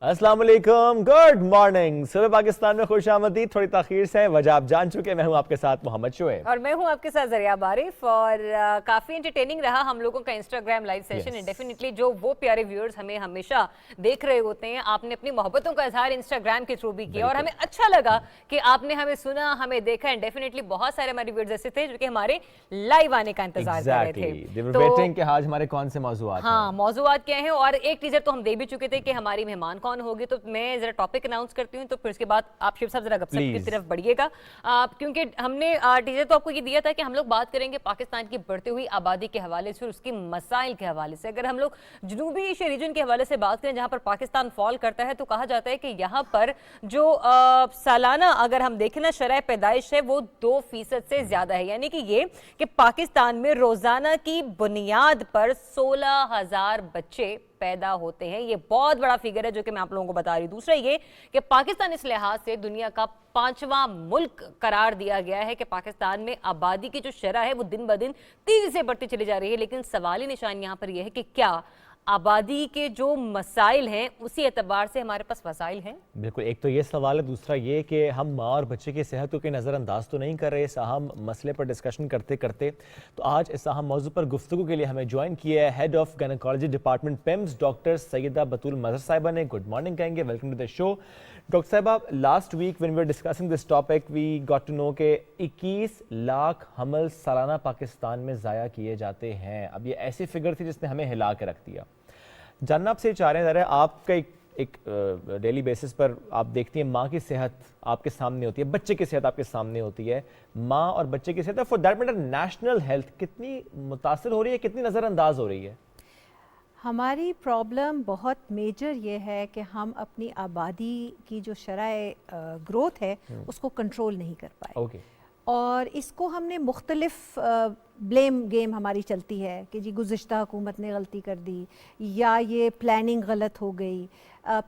अस्सलाम वालेकुम, good morning. सुबह पाकिस्तान में खुश आमदीद। थोड़ी ताखीर से वजह आप जान चुके। मैं हूं आपके साथ मोहम्मद शोएब और मैं हूं आपके साथ जरिया बारिफ। और काफ़ी एंटरटेनिंग रहा हम लोगों का Instagram live session. And definitely जो वो प्यारे व्यूअर्स हमें हमेशा देख रहे होते हैं, आपने अपनी मोहब्बतों का इजहार इंस्टाग्राम के थ्रू भी किया और हमें अच्छा लगा कि आपने हमें सुना, हमें देखा। एंड डेफिनेटली बहुत सारे हमारे व्यूअर्स ऐसे थे जो कि हमारे लाइव आने का इंतजार कर रहे थे। तो आज हमारे कौन से मौजूआत हाँ, मौजूआत क्या हैं और एक टीजर तो हम दे भी चुके थे कि हमारी मेहमान कौन होगी। तो मैं जरा टॉपिक अनाउंस करती हूँ, तो फिर उसके बाद आप शिव साहब जरा गपशप की तरफ बढ़िएगा। क्योंकि हमने टीजर तो आपको ये दिया था कि हम लोग बात करेंगे पाकिस्तान की बढ़ती हुई आबादी के हवाले से और उसकी मसाइल के हवाले से। अगर हम लोग जनूबी एशिया रीजन के हवाले से बात करें, जहाँ पर पाकिस्तान फॉल करता है, तो कहा जाता है कि यहाँ पर जो सालाना अगर हम देखें ना शरह पैदाइश है वो 2% से ज्यादा है। यानी कि ये कि पाकिस्तान में रोजाना की बुनियाद पर 16,000 बच्चे पैदा होते हैं। ये बहुत बड़ा फिगर है जो कि मैं आप लोगों को बता रही हूं। दूसरा ये कि पाकिस्तान इस लिहाज से दुनिया का 5वां मुल्क करार दिया गया है कि पाकिस्तान में आबादी की जो शरह है वो दिन ब दिन तेजी से बढ़ती चली जा रही है। लेकिन सवाली निशान यहाँ पर यह है कि क्या आबादी के जो मसाइल हैं उसी एतबार से हमारे पास वसाइल हैं? बिल्कुल, एक तो ये सवाल है। दूसरा ये कि हम माँ और बच्चे की सेहत को कोई नज़रअंदाज तो नहीं कर रहे। इस अहम मसले पर डिस्कशन करते करते तो आज इस अहम मौजू पर गुफ्तगू के लिए हमें ज्वाइन किया है head of gynaecology department PIMS doctor Syeda Batool Mazhar साहिबा ने। गुड मॉर्निंग कहेंगे, welcome to the show. Doctor साहिबा, last week when we were discussing this topic we got to know के 21 लाख हमल सालाना पाकिस्तान में ज़ाया किए जाते हैं। अब ये ऐसी फिगर थी जिसने हमें हिला के रख दिया। जानना आपसे चाह रहे हैं, आपका एक डेली बेसिस पर आप देखती हैं माँ की सेहत आपके सामने होती है, बच्चे की सेहत आपके सामने होती है। माँ और बच्चे की सेहत for that matter national health कितनी मुतासर हो रही है, कितनी नज़रअंदाज हो रही है? हमारी प्रॉब्लम बहुत मेजर ये है कि हम अपनी आबादी की जो शरह ग्रोथ है उसको कंट्रोल नहीं कर पाए। और इसको हमने मुख्तलिफ ब्लेम गेम हमारी चलती है कि जी गुज़िश्ता हुकूमत ने गलती कर दी या ये प्लानिंग गलत हो गई।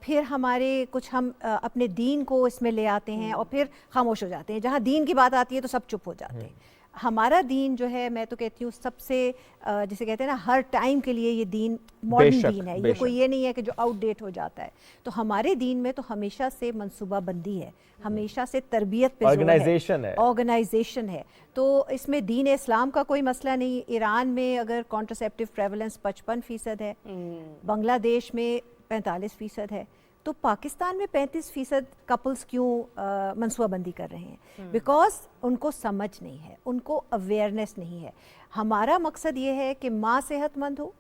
फिर हमारे कुछ हम अपने दीन को इसमें ले आते हैं और फिर खामोश हो जाते हैं। जहाँ दीन की बात आती है तो सब चुप हो जाते हैं। हमारा दीन जो है, मैं तो कहती हूँ सबसे जिसे कहते हैं ना हर टाइम के लिए ये दीन मॉडर्न दीन है। ये कोई ये नहीं है कि जो आउटडेट हो जाता है। तो हमारे दीन में तो हमेशा से मनसूबाबंदी है, हमेशा से तरबियत पे ऑर्गेनाइजेशन है। तो इसमें दीन इस्लाम का कोई मसला नहीं। ईरान में अगर कॉन्ट्रासेप्टिव प्रेवलेंस 55% है, बांग्लादेश में 45% है, तो पाकिस्तान में 35% कपल्स क्यों मनसूबाबंदी कर रहे हैं? बिकॉज उनको समझ नहीं है, उनको अवेयरनेस नहीं है। हमारा मकसद ये है कि माँ सेहतमंद हो,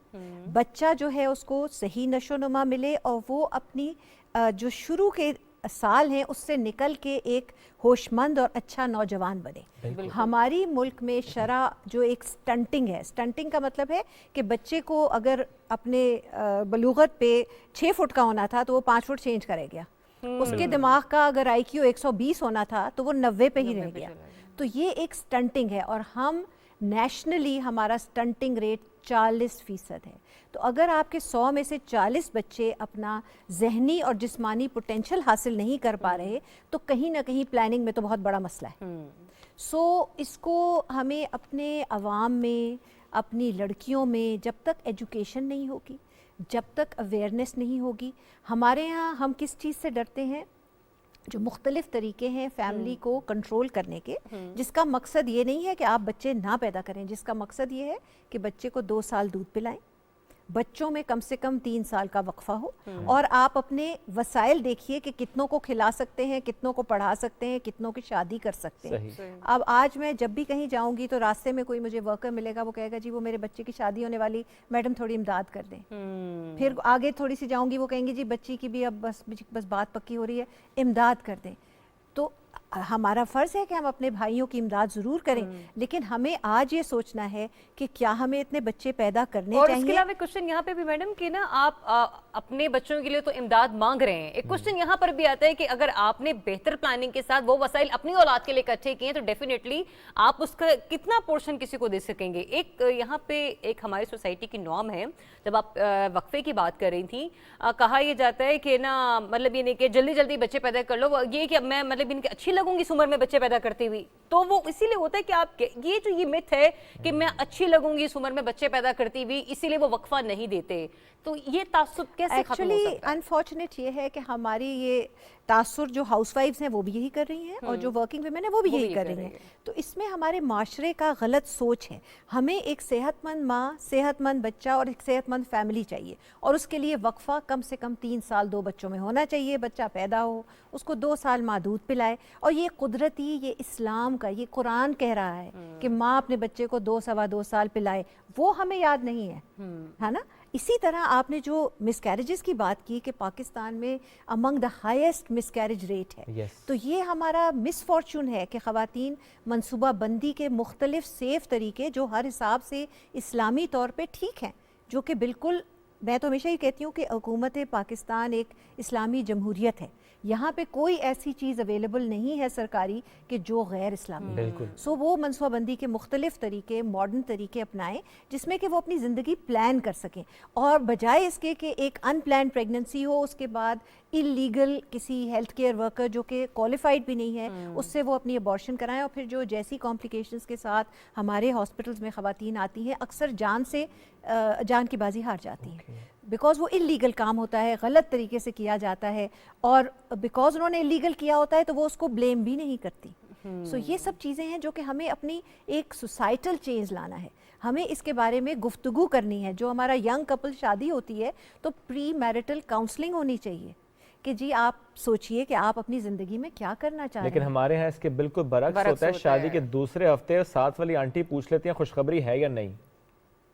बच्चा जो है उसको सही नशोनुमा मिले और वो अपनी जो शुरू के साल हैं उससे निकल के एक होशमंद और अच्छा नौजवान बने। हमारी मुल्क में शरह जो एक स्टंटिंग है, स्टंटिंग का मतलब है कि बच्चे को अगर अपने बलूगत पे 6 फुट का होना था तो वो 5 फुट चेंज करे गया। उसके दिमाग का अगर IQ 120 होना था तो वो 90 पे ही रह गया। तो ये एक स्टंटिंग है और हम नेशनली हमारा स्टंटिंग रेट 40% है। तो अगर आपके 100 में से 40 बच्चे अपना जहनी और जिस्मानी पोटेंशियल हासिल नहीं कर पा रहे तो कहीं ना कहीं प्लानिंग में तो बहुत बड़ा मसला है। सो इसको हमें अपने अवाम में, अपनी लड़कियों में जब तक एजुकेशन नहीं होगी, जब तक अवेयरनेस नहीं होगी। हमारे यहाँ हम किस चीज़ से डरते हैं? जो मुख्तलिफ तरीके हैं फैमिली को कंट्रोल करने के, जिसका मकसद ये नहीं है कि आप बच्चे ना पैदा करें, जिसका मकसद ये है कि बच्चे को 2 साल दूध पिलाएं, बच्चों में कम से कम 3 साल का वक्फा हो और आप अपने वसाइल देखिए कि कितनों को खिला सकते हैं, कितनों को पढ़ा सकते हैं, कितनों की शादी कर सकते हैं। अब आज मैं जब भी कहीं जाऊंगी तो रास्ते में कोई मुझे वर्कर मिलेगा, वो कहेगा जी वो मेरे बच्चे की शादी होने वाली, मैडम थोड़ी इमदाद कर दें। फिर आगे थोड़ी सी जाऊंगी, वो कहेंगे जी बच्ची की भी अब बस बात पक्की हो रही है, इमदाद कर दें। तो हमारा फ़र्ज़ है कि हम अपने भाइयों की इमदाद ज़रूर करें, लेकिन हमें आज ये सोचना है कि क्या हमें इतने बच्चे पैदा करने और चाहिए। इसके अलावा क्वेश्चन यहाँ पे भी मैडम कि ना आप अपने बच्चों के लिए तो इमदाद मांग रहे हैं, एक क्वेश्चन यहाँ पर भी आता है कि अगर आपने बेहतर प्लानिंग के साथ वो वसाइल अपनी औलाद के लिए इकट्ठे किए तो डेफिनेटली आप उसका कितना पोर्शन किसी को दे सकेंगे। एक यहाँ पे एक हमारी सोसाइटी की नॉर्म है, जब आप वक्फे की बात कर रही थी, कहा यह जाता है कि ना मतलब ये नहीं कि जल्दी जल्दी बच्चे पैदा कर लो, ये कि मैं मतलब इनकी अच्छी लगूं लगूंगी इस उम्र में बच्चे पैदा करती हुई, तो वो इसीलिए होता है कि आप ये जो ये मिथ है कि मैं अच्छी लगूंगी इस उम्र में बच्चे पैदा करती हुई, इसीलिए वो वक्फा नहीं देते, तो ये तासुब कैसे खत्म हो सकता है? अनफॉर्चुनेट ये है कि हमारी ये तासुर जो हाउसवाइफ्स हैं वो भी यही कर रही हैं और जो वर्किंग वुमेन है वो भी यही कर रही हैं। तो इसमें हमारे माशरे का गलत सोच है। हमें एक सेहतमंद माँ, सेहतमंद बच्चा और एक सेहतमंद फैमिली चाहिए, और उसके लिए वक्फा कम से कम 3 साल 2 बच्चों में होना चाहिए। बच्चा पैदा हो, उसको 2 साल माँ दूध पिलाए, और ये कुदरती, ये इस्लाम का, ये कुरान कह रहा है कि माँ अपने बच्चे को 2 सवा 2 साल पिलाए, वो हमें याद नहीं है ना। इसी तरह आपने जो मिसकैरेजेस की बात की कि पाकिस्तान में among the highest miscarriage rate है, तो ये हमारा मिसफॉर्चून है कि ख़वातीन मनसूबा बंदी के मुख्तलिफ सेफ तरीके जो हर हिसाब से इस्लामी तौर पे ठीक हैं, जो कि बिल्कुल, मैं तो हमेशा ही कहती हूँ कि हुकूमत पाकिस्तान एक इस्लामी जमहूरियत है, यहाँ पे कोई ऐसी चीज़ अवेलेबल नहीं है सरकारी कि जो गैर इस्लामी है। सो वो मनसूबाबंदी के मुख्तलिफ तरीके, मॉडर्न तरीके अपनाएं जिसमें कि वो अपनी ज़िंदगी प्लान कर सकें, और बजाय इसके कि एक अनप्लान प्रेगनेंसी हो, उसके बाद इलीगल किसी हेल्थ केयर वर्कर जो कि क्वालिफाइड भी नहीं है उससे वो अपनी अबॉर्शन कराएं, और फिर जो जैसी कॉम्प्लिकेशंस के साथ हमारे हॉस्पिटल्स में ख़वातीन आती हैं, अक्सर जान की बाजी हार जाती हैं, बिकॉज वो इलीगल काम होता है, गलत तरीके से किया जाता है, और बिकॉज उन्होंने इलीगल किया होता है तो वो उसको ब्लेम भी नहीं करती। सो ये सब चीज़ें हैं जो कि हमें अपनी एक सोसाइटल चेंज लाना है, हमें इसके बारे में गुफ्तगू करनी है। जो हमारा यंग कपल शादी होती है तो प्री मैरिटल काउंसलिंग होनी चाहिए कि जी आप सोचिए कि आप अपनी ज़िंदगी में क्या करना चाहते हैं। लेकिन हमारे यहाँ इसके बिल्कुल बरक्स होता है। शादी के दूसरे हफ्ते साथ वाली आंटी पूछ लेती हैं खुशखबरी है या नहीं।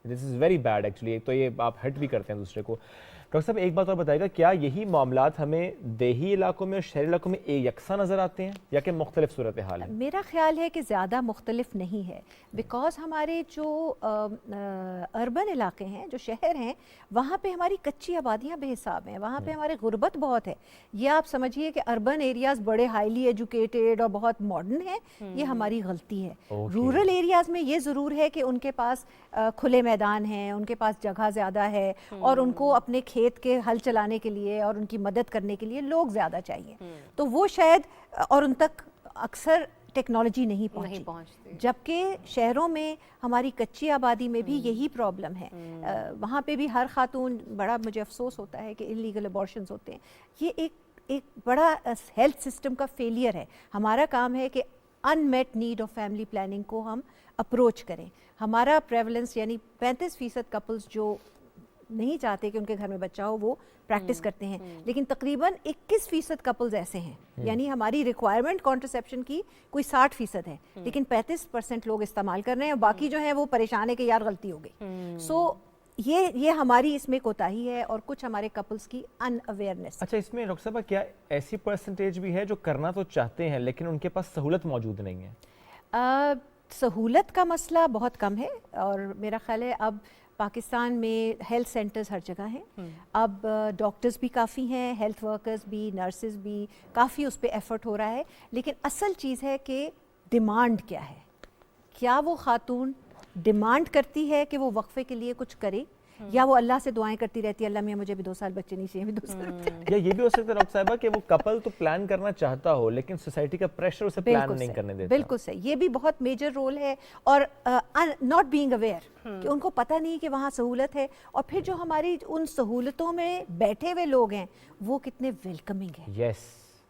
This is very bad actually. तो ये आप हट भी करते हैं दूसरे को। डॉक्टर साहब एक बात और बताइएगा, क्या यही मामलात हमें देही इलाकों में और शहरी इलाकों में एक यकसा नज़र आते हैं या कि मुख्तलिफ सूरत हाल है? मेरा ख्याल है कि ज़्यादा मुख्तलिफ नहीं है, बिकॉज हमारे जो अर्बन इलाके हैं, जो शहर हैं, वहाँ पे हमारी कच्ची आबादियाँ बेहिसाब हैं, वहाँ पे हमारे गुर्बत बहुत है। ये आप समझिए कि अर्बन एरियाज़ बड़े हाईली एजुकेटेड और बहुत मॉडर्न हैं, ये हमारी गलती है। रूरल एरियाज़ में ये ज़रूर है कि उनके पास खुले मैदान हैं, उनके पास जगह ज़्यादा है, और उनको अपने खेत के हल चलाने के लिए और उनकी मदद करने के लिए लोग ज़्यादा चाहिए, तो वो शायद, और उन तक अक्सर टेक्नोलॉजी नहीं पहुंचती, जबकि शहरों में हमारी कच्ची आबादी में भी यही प्रॉब्लम है। वहाँ पे भी हर खातून, बड़ा मुझे अफसोस होता है कि इलीगल अबॉर्शंस होते हैं। ये एक बड़ा हेल्थ सिस्टम का फेलियर है। हमारा काम है कि unmet need of family planning को हम अप्रोच करें। हमारा प्रेवलेंस यानी 35% कपल्स जो नहीं चाहते कि उनके घर में बच्चा हो वो प्रैक्टिस करते हैं, लेकिन तकरीबन 21% कपल्स ऐसे हैं, यानी हमारी रिक्वायरमेंट कॉन्ट्रसेप्शन की कोई 60% है, लेकिन 35% लोग इस्तेमाल कर रहे हैं, और बाकी जो है वो परेशान है कि यार गलती हो गई। सो ये हमारी इसमें कोताही है और कुछ हमारे कपल्स की अनअवेयरनेस। अच्छा, इसमें डॉक्टर साहब क्या ऐसी परसेंटेज भी है जो करना तो चाहते हैं लेकिन उनके पास सहूलत मौजूद नहीं है? सहूलत का मसला बहुत कम है, और मेरा ख्याल है अब पाकिस्तान में हेल्थ सेंटर्स हर जगह हैं, अब डॉक्टर्स भी काफ़ी हैं, हेल्थ वर्कर्स भी, नर्सेज भी, काफ़ी उस पर एफर्ट हो रहा है। लेकिन असल चीज़ है कि डिमांड क्या है, क्या वो खातून डिमांड करती है कि वो वक्फे के लिए कुछ करे, या वो अल्लाह से दुआएं करती रहती है, अल्लाह मियां मुझे भी 2 साल बच्चे नहीं चाहिए, भी 2 साल। या ये भी हो सकता है डॉक्टर साहिबा कि वो कपल तो प्लान करना चाहता हो लेकिन सोसाइटी का प्रेशर उसे प्लान नहीं करने देता। बिल्कुल सही, ये भी बहुत मेजर रोल है, और नॉट बीइंग अवेयर कि उनको पता नहीं कि वहाँ सहूलत है, और फिर जो हमारी उन सहूलतों में बैठे हुए लोग हैं वो कितने वेलकमिंग हैं। यस,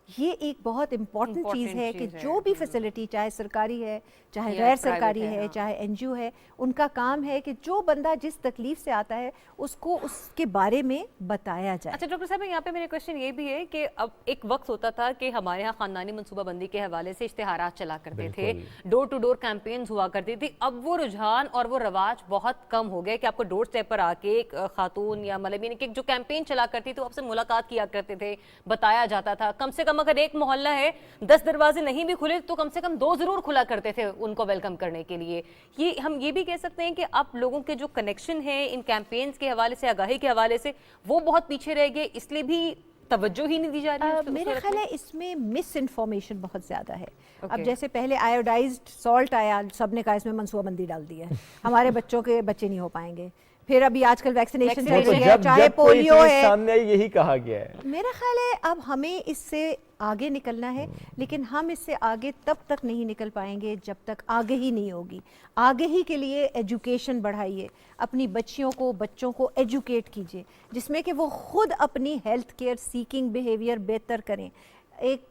ये एक बहुत इम्पॉर्टेंट चीज़ है कि जो भी फैसिलिटी, चाहे सरकारी है, चाहे गैर सरकारी है, चाहे एनजीओ है, उनका काम है कि जो बंदा जिस तकलीफ से आता है उसको उसके बारे में बताया जाए। अच्छा डॉक्टर साहब, यहाँ पे मेरा क्वेश्चन ये भी है कि अब एक वक्त होता था कि हमारे यहाँ खानदानी मनसूबाबंदी के हवाले से इश्तिहारात चला करते थे, डोर टू डोर कैंपेन्स हुआ करती थी। अब वो रुझान और वो रवाज बहुत कम हो गया कि आपको डोर स्टेप पर आके एक खातून या मतलब यानी कि जो कैंपेन चला करती थी वो आपसे मुलाकात किया करते थे, बताया जाता था। कम से कम अगर एक मोहल्ला है 10 दरवाजे नहीं भी खुले तो कम से कम 2 जरूर खुला करते थे उनको वेलकम करने के लिए। ये हम ये भी कह सकते हैं कि अब लोगों के जो कनेक्शन है इन कैंपेन्स के हवाले से, आगाही के हवाले से, वो बहुत पीछे रह गए, इसलिए भी तवज्जो ही नहीं दी जा रही है। मेरा ख्याल है इसमें मिस इन्फॉर्मेशन बहुत ज़्यादा है। अब जैसे पहले आयोडाइज्ड सॉल्ट आया, सबने कहा इसमें मनसूबाबंदी डाल दी है, हमारे बच्चों के बच्चे नहीं हो पाएंगे। फिर अभी आजकल वैक्सीनेशन चल Vaccination रही है, चाहे पोलियो है। सामने आई, यही कहा गया है। मेरा ख्याल है अब हमें इससे आगे निकलना है, लेकिन हम इससे आगे तब तक नहीं निकल पाएंगे जब तक आगे ही नहीं होगी। आगे ही के लिए एजुकेशन बढ़ाइए, अपनी बच्चों को एजुकेट कीजिए, जिसमें कि वो खुद अपनी हेल्थ केयर सीकिंग बिहेवियर बेहतर करें। एक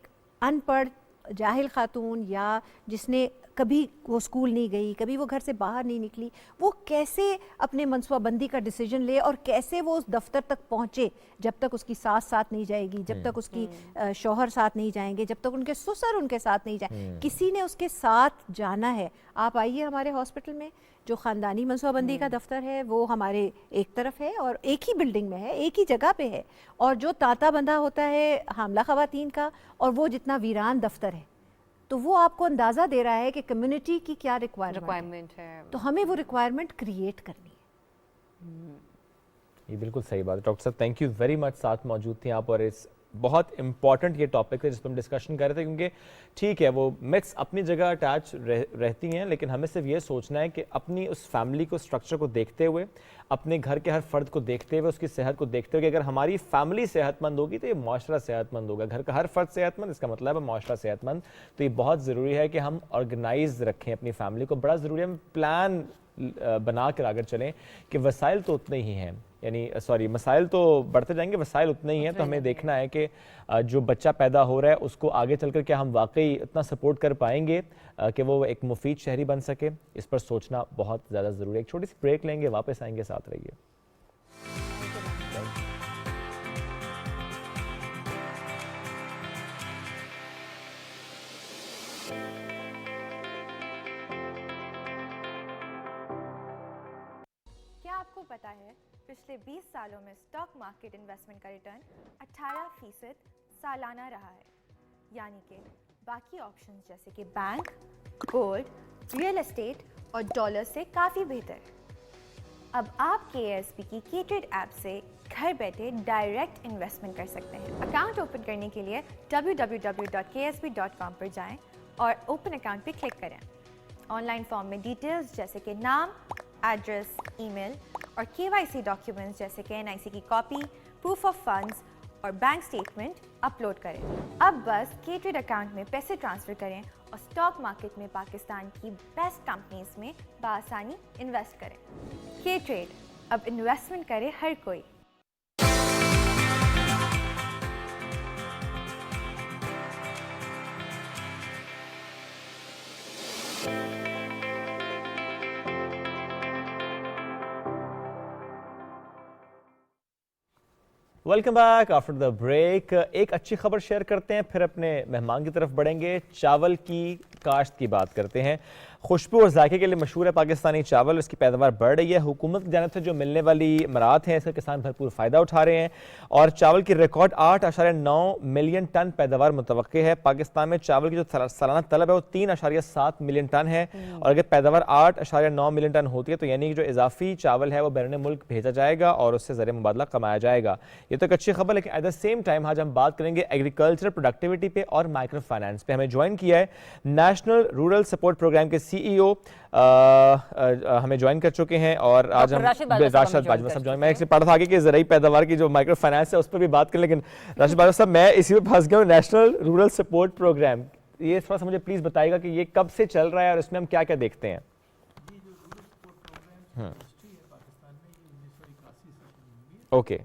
अनपढ़ जाहिल खातून या जिसने कभी वो स्कूल नहीं गई, कभी वो घर से बाहर नहीं निकली, वो कैसे अपने मनसूबाबंदी का डिसीजन ले और कैसे वो उस दफ्तर तक पहुंचे जब तक उसकी सास साथ नहीं जाएगी, जब तक उसकी शौहर साथ नहीं जाएंगे, जब तक उनके ससुर उनके साथ नहीं जाए, किसी ने उसके साथ जाना है। आप आइए हमारे हॉस्पिटल में, जो ख़ानदानी मनसूबाबंदी का दफ्तर है वो हमारे एक तरफ है और एक ही बिल्डिंग में है, एक ही जगह पे है, और जो तांता बंधा होता है हामला ख़वातीन का और वो जितना वीरान दफ्तर है, तो वो आपको अंदाज़ा दे रहा है कि कम्युनिटी की क्या रिक्वायरमेंट है, तो हमें वो रिक्वायरमेंट क्रिएट करनी है। ये बिल्कुल सही बात है। डॉक्टर साहब थैंक यू वेरी मच, साथ मौजूद थी आप, और इस बहुत इंपॉर्टेंट ये टॉपिक है जिस पर हम डिस्कशन कर रहे थे, क्योंकि ठीक है वो मिथ्स अपनी जगह अटैच रहती हैं, लेकिन हमें सिर्फ ये सोचना है कि अपनी उस फैमिली को, स्ट्रक्चर को देखते हुए, अपने घर के हर फर्द को देखते हुए, उसकी सेहत को देखते हुए कि अगर हमारी फैमिली सेहतमंद होगी तो ये माशरा सेहतमंद होगा। घर का हर फर्द सेहतमंद, इसका मतलब है माशरा सेहतमंद। तो ये बहुत ज़रूरी है कि हम ऑर्गेनाइज रखें अपनी फैमिली को, बड़ा ज़रूरी है हम प्लान बना कर आगे चलें कि वसाइल तो उतने ही हैं, यानी सॉरी मसाइल तो बढ़ते जाएंगे, वसाइल उतने ही हैं। तो हमें देखना है कि जो बच्चा पैदा हो रहा है उसको आगे चलकर क्या हम वाकई इतना सपोर्ट कर पाएंगे कि वो एक मुफीद शहरी बन सके। इस पर सोचना बहुत ज़्यादा ज़रूरी है। एक छोटी सी ब्रेक लेंगे, वापस आएंगे, साथ रहिए। क्या आपको पता है पिछले 20 सालों में स्टॉक मार्केट इन्वेस्टमेंट का रिटर्न 18% सालाना रहा है, यानी कि बाकी ऑप्शंस जैसे कि बैंक, गोल्ड, रियल एस्टेट और डॉलर से काफ़ी बेहतर। अब आप KSB की K-Trade ऐप से घर बैठे डायरेक्ट इन्वेस्टमेंट कर सकते हैं। अकाउंट ओपन करने के लिए www.ksb.com पर जाएं और ओपन अकाउंट पर क्लिक करें। ऑनलाइन फॉर्म में डिटेल्स जैसे कि नाम, एड्रेस, ईमेल और KYC डॉक्यूमेंट्स जैसे कि NIC की कॉपी, प्रूफ ऑफ फंड्स और बैंक स्टेटमेंट अपलोड करें। अब बस K-Trade अकाउंट में पैसे ट्रांसफ़र करें और स्टॉक मार्केट में पाकिस्तान की बेस्ट कंपनीज में बआसानी इन्वेस्ट करें। K-Trade, अब इन्वेस्टमेंट करे हर कोई। Welcome back after the break. एक अच्छी खबर शेयर करते हैं, फिर अपने मेहमान की तरफ बढ़ेंगे। चावल की काश्त की बात करते हैं। खुशबू और जायके के लिए मशहूर है पाकिस्तानी चावल, इसकी पैदावार बढ़ रही है। हुकूमत की जानिब से जो मिलने वाली मराहत हैं इसका किसान भरपूर फ़ायदा उठा रहे हैं और चावल की रिकॉर्ड 8.9 मिलियन टन पैदावार मुतवक्के है। पाकिस्तान में चावल की जो सालाना तलब है वो 3.7 मिलियन टन है और अगर पैदावार 8.9 मिलियन टन होती है तो यानी कि जो इजाफी चावल है वो बैरून मुल्क भेजा जाएगा और उससे ज़रिए मुबादला कमाया जाएगा। ये तो एक अच्छी खबर, लेकिन एट द सेम टाइम आज हम बात करेंगे एग्रीकल्चर प्रोडक्टिविटी पे और माइक्रो फाइनेंस पे। हमें ज्वाइन किया है नेशनल रूरल सपोर्ट प्रोग्राम के CEO हमें ज्वाइन कर चुके हैं और आज हम राशिद बाजवा साहब ज्वाइन। मैं पढ़ा था आगे कि ज़राई पैदावार की जो माइक्रो फाइनेंस है उस पर भी बात करें, लेकिन राशिद बाजवा साहब मैं इसी में फंस गया हूँ। नेशनल रूरल सपोर्ट प्रोग्राम, ये थोड़ा सा मुझे प्लीज़ बताइएगा कि ये कब से चल रहा है और इसमें हम क्या क्या देखते हैं। ओके,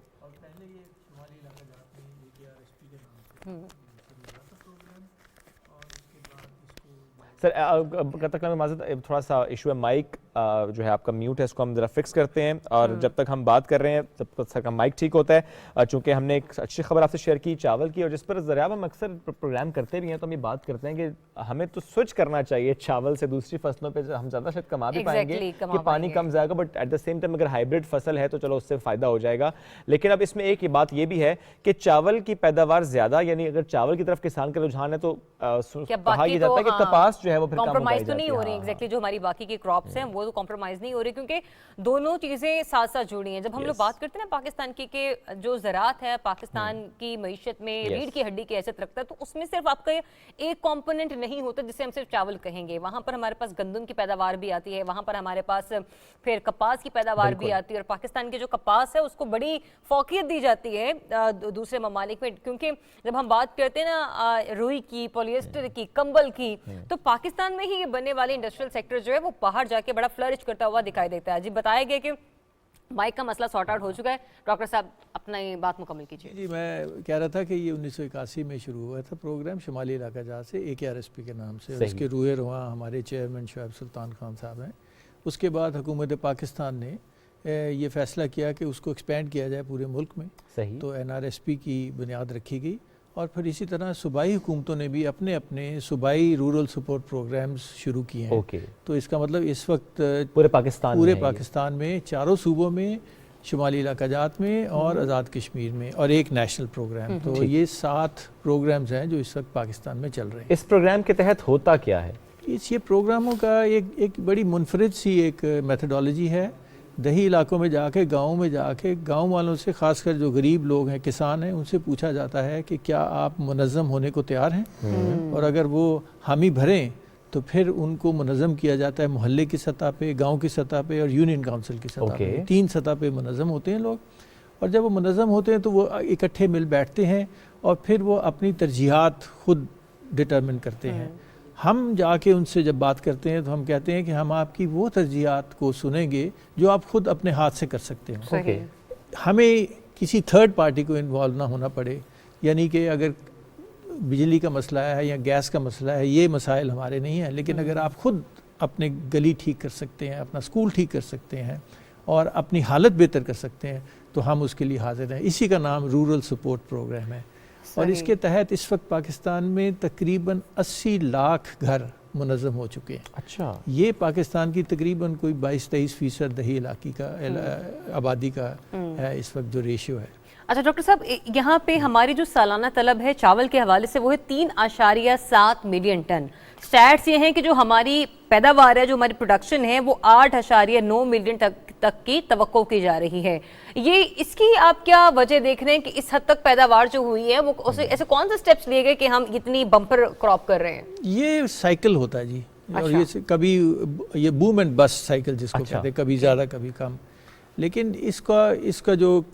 सर तक माज़रत थोड़ा सा इशू है, माइक जो है आपका म्यूट है, इसको हम ज़रा फिक्स करते हैं और जब तक हम बात कर रहे हैं तब तक सर का माइक ठीक होता है। चूँकि हमने एक अच्छी खबर आपसे शेयर की चावल की और जिस पर ज़रा हम अक्सर प्रोग्राम करते भी हैं तो हम ये बात करते हैं कि हमें तो स्विच करना चाहिए चावल से दूसरी फसलों पर, हम ज़्यादा शायद कमा भी पाएंगे कि पानी कम जाएगा, but at the same time अगर हाइब्रिड फसल है तो चलो उससे फ़ायदा हो जाएगा। लेकिन अब इसमें एक बात ये भी है कि चावल की पैदावार ज़्यादा, यानी अगर चावल की तरफ किसान का रुझान है तो कहा यह जाता है कि कपास जो है वो फिर कॉम्प्रोमाइज तो नहीं हो रही एग्जैक्टली, जो हमारी बाकी की क्रॉप्स हैं वो वो तो कॉम्प्रोमाइज़ नहीं हो रही, क्योंकि दोनों चीज़ें साथ साथ जुड़ी हैं। जब हम लोग बात करते हैं ना पाकिस्तान की कि जो ज़राअत है पाकिस्तान की मईशत में रीढ़ की हड्डी की हैसियत रखता है, तो उसमें सिर्फ आपका एक कॉम्पोनेंट नहीं होता जिसे हम सिर्फ चावल कहेंगे। वहाँ पर हमारे पास गंदम की पैदावार भी आती है, वहाँ पर हमारे पास फिर कपास की पैदावार भी आती है, और पाकिस्तान की जो कपास है उसको बड़ी फौकियत दी जाती है दूसरे ममालिक में, क्योंकि जब हम बात करते हैं ना रुई की, पॉलिएस्टर की, कंबल की, तो पाकिस्तान में ही ये बनने वाले इंडस्ट्रियल सेक्टर जो है वो बाहर जाके बड़ा फ्लरिश करता हुआ दिखाई देता है। जी बताया गया कि माइक का मसला सॉर्ट आउट हो चुका है। डॉक्टर साहब अपना ये बात मुकम्मल कीजिए। जी, मैं कह रहा था कि ये 1981 में शुरू हुआ था प्रोग्राम शुमाली इलाका जहाज से, AKRSP के नाम से। उसके रूहे रुआ हमारे चेयरमैन शुएब सुल्तान खान साहब हैं। उसके बाद हुकूमत पाकिस्तान ने ये फ़ैसला किया कि उसको एक्सपेंड किया जाए पूरे मुल्क में। सही। तो NRSP की बुनियाद रखी गई, और फिर इसी तरह सूबाई हुकूमतों ने भी अपने अपने सूबाई रूरल सपोर्ट प्रोग्राम्स शुरू किए हैं। तो इसका मतलब इस वक्त पूरे पाकिस्तान में चारों सूबों में, शुमाली इलाका जात में और आज़ाद कश्मीर में, और एक नेशनल प्रोग्राम। तो ये 7 प्रोग्राम्स हैं जो इस वक्त पाकिस्तान में चल रहे हैं। इस प्रोग्राम के तहत होता क्या है? ये प्रोग्रामों का एक बड़ी मुनफरिद सी एक मेथडोलॉजी है। दही इलाकों में जाके, गाँव में जाके, गाँव वालों से, ख़ासकर जो गरीब लोग हैं, किसान हैं, उनसे पूछा जाता है कि क्या आप मुनज़्ज़म होने को तैयार हैं, और अगर वो हामी भरें तो फिर उनको मुनज़्ज़म किया जाता है मोहल्ले की सतह पे, गांव की सतह पे और यूनियन काउंसिल की सतह पे। 3 सतह पे मुनज़्ज़म होते हैं लोग, और जब वो मुनज़्ज़म होते हैं तो वो इकट्ठे मिल बैठते हैं और फिर वो अपनी तरजीहात खुद डिटरमिन करते हैं। हम जाके उनसे जब बात करते हैं तो हम कहते हैं कि हम आपकी वो तरजीहात को सुनेंगे जो आप खुद अपने हाथ से कर सकते हो। हमें किसी थर्ड पार्टी को इन्वॉल्व ना होना पड़े, यानी कि अगर बिजली का मसला है या गैस का मसला है, ये मसाइल हमारे नहीं हैं, लेकिन अगर आप खुद अपने गली ठीक कर सकते हैं, अपना स्कूल ठीक कर सकते हैं और अपनी हालत बेहतर कर सकते हैं, तो हम उसके लिए हाजिर हैं। इसी का नाम रूरल सपोर्ट प्रोग्राम है, और इसके तहत इस वक्त पाकिस्तान में तकरीबन 80 लाख घर मुनज़्ज़म हो चुके हैं। अच्छा, ये पाकिस्तान की तकरीबन कोई 22-23% दही इलाकी का आबादी का है इस वक्त जो रेशियो है। अच्छा डॉक्टर साहब, यहाँ पे हमारी जो सालाना तलब है चावल के हवाले से वो है 3.7 मिलियन टन। स्टैट्स ये हैं कि जो हमारी पैदावार है, जो हमारी प्रोडक्शन है, वो 8.9 मिलियन तक की तवक्को की जा रही है। ये इसकी आप क्या वजह देख रहे हैं कि इस हद तक पैदावार जो हुई है, वो ऐसे कौन से स्टेप्स लिए गए कि हम इतनी बम्पर क्रॉप कर रहे हैं? ये साइकिल होता है जी। और ये कभी ये बूम एंड बस्ट साइकिल जिसको कहते हैं, कभी ज़्यादा कभी कम। लेकिन इसका जो,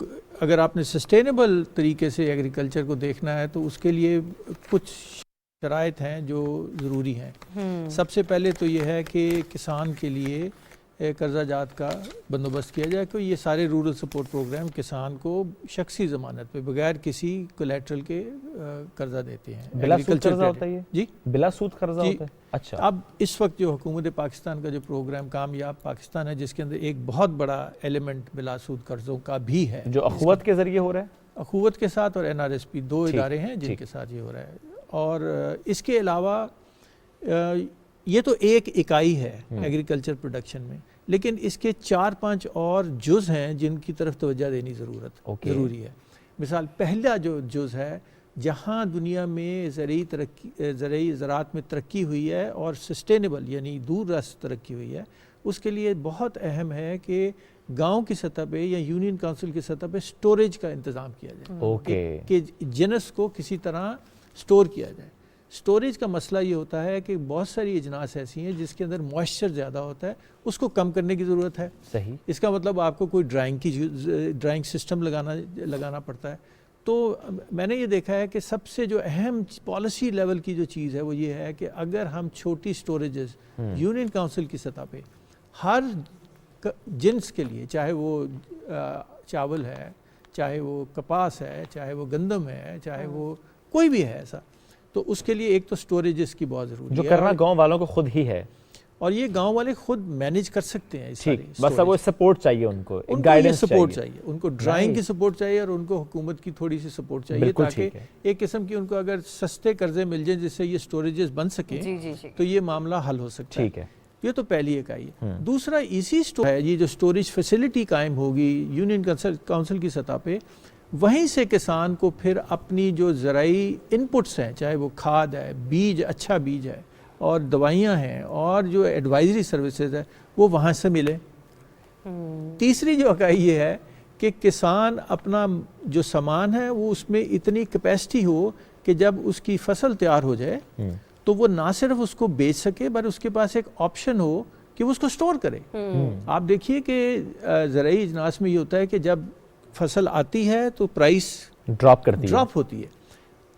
अगर आपने सस्टेनेबल तरीके से एग्रीकल्चर को देखना है तो उसके लिए कुछ शराइत हैं जो ज़रूरी हैं। सबसे पहले तो ये है कि किसान के लिए कर्जा जात का बंदोबस्त किया जाए, कि ये सारे रूरल सपोर्ट प्रोग्राम किसान को शख्सी ज़मानत पे बगैर किसी कोलेट्रल के कर्जा देते हैं। बिला सूद कर्जा होता है ये? जी, बिला सूद कर्जा होता है। अच्छा, अब इस वक्त जो हुकूमत पाकिस्तान का जो प्रोग्राम कामयाब पाकिस्तान है, जिसके अंदर एक बहुत बड़ा एलिमेंट बिला सूद कर्जों का भी है, जो अखुवत के जरिए हो रहा है। अखुवत के साथ और NRSP 2 इदारे हैं जिनके साथ ये हो रहा है। और इसके अलावा ये तो एक इकाई है एग्रीकल्चर प्रोडक्शन में, लेकिन इसके 4-5 और जुज़ हैं जिनकी तरफ तवज्जो देनी ज़रूरी है। मिसाल, पहला जो जुज़ है, जहाँ दुनिया में ज़राअत में तरक्की हुई है और सस्टेनेबल यानी दूररस तरक्की हुई है, उसके लिए बहुत अहम है कि गांव की सतह पे या यूनियन काउंसिल की सतह पे स्टोरेज का इंतज़ाम किया जाए, कि जिनस को किसी तरह स्टोर किया जाए। स्टोरेज का मसला ये होता है कि बहुत सारी अजनास ऐसी हैं जिसके अंदर मॉइस्चर ज़्यादा होता है, उसको कम करने की ज़रूरत है। सही। इसका मतलब आपको कोई ड्राइंग सिस्टम लगाना पड़ता है। तो मैंने ये देखा है कि सबसे जो अहम पॉलिसी लेवल की जो चीज़ है वो ये है कि अगर हम छोटी स्टोरेजेस यूनियन काउंसिल की सतह पे हर जिन्स के लिए, चाहे वो चावल है, चाहे वो कपास है, चाहे वो गंदम है, चाहे वो कोई भी है ऐसा, तो उसके लिए एक तो स्टोरेजेस की बहुत ज़रूरी है, जो करना गांव वालों को खुद ही है, और ये गांव वाले खुद मैनेज कर सकते हैं। ठीक, बस अब वो सपोर्ट चाहिए, उनको गाइडेंस सपोर्ट चाहिए, उनको ड्राइंग की सपोर्ट चाहिए और उनको हुकूमत की थोड़ी सी सपोर्ट चाहिए, ताकि एक किस्म की उनको अगर सस्ते कर्जे मिल जाए जिससे ये स्टोरेजेस बन सके, तो ये मामला हल हो सकता है। ठीक है, ये तो पहली इकाई है। दूसरा, इसी है ये जो स्टोरेज फैसिलिटी कायम होगी यूनियन काउंसिल की सतह पे, वहीं से किसान को फिर अपनी जो ज़राई इनपुट्स हैं, चाहे वो खाद है, बीज, अच्छा बीज है और दवाइयाँ हैं और जो एडवाइजरी सर्विसेज है, वो वहाँ से मिले। तीसरी जो इकाई ये है कि किसान अपना जो सामान है वो उसमें इतनी कैपेसिटी हो कि जब उसकी फसल तैयार हो जाए तो वो ना सिर्फ उसको बेच सके पर उसके पास एक ऑप्शन हो कि वो उसको स्टोर करे। आप देखिए कि ज़राई इजनास में ये होता है कि जब फसल आती है तो प्राइस ड्रॉप होती है,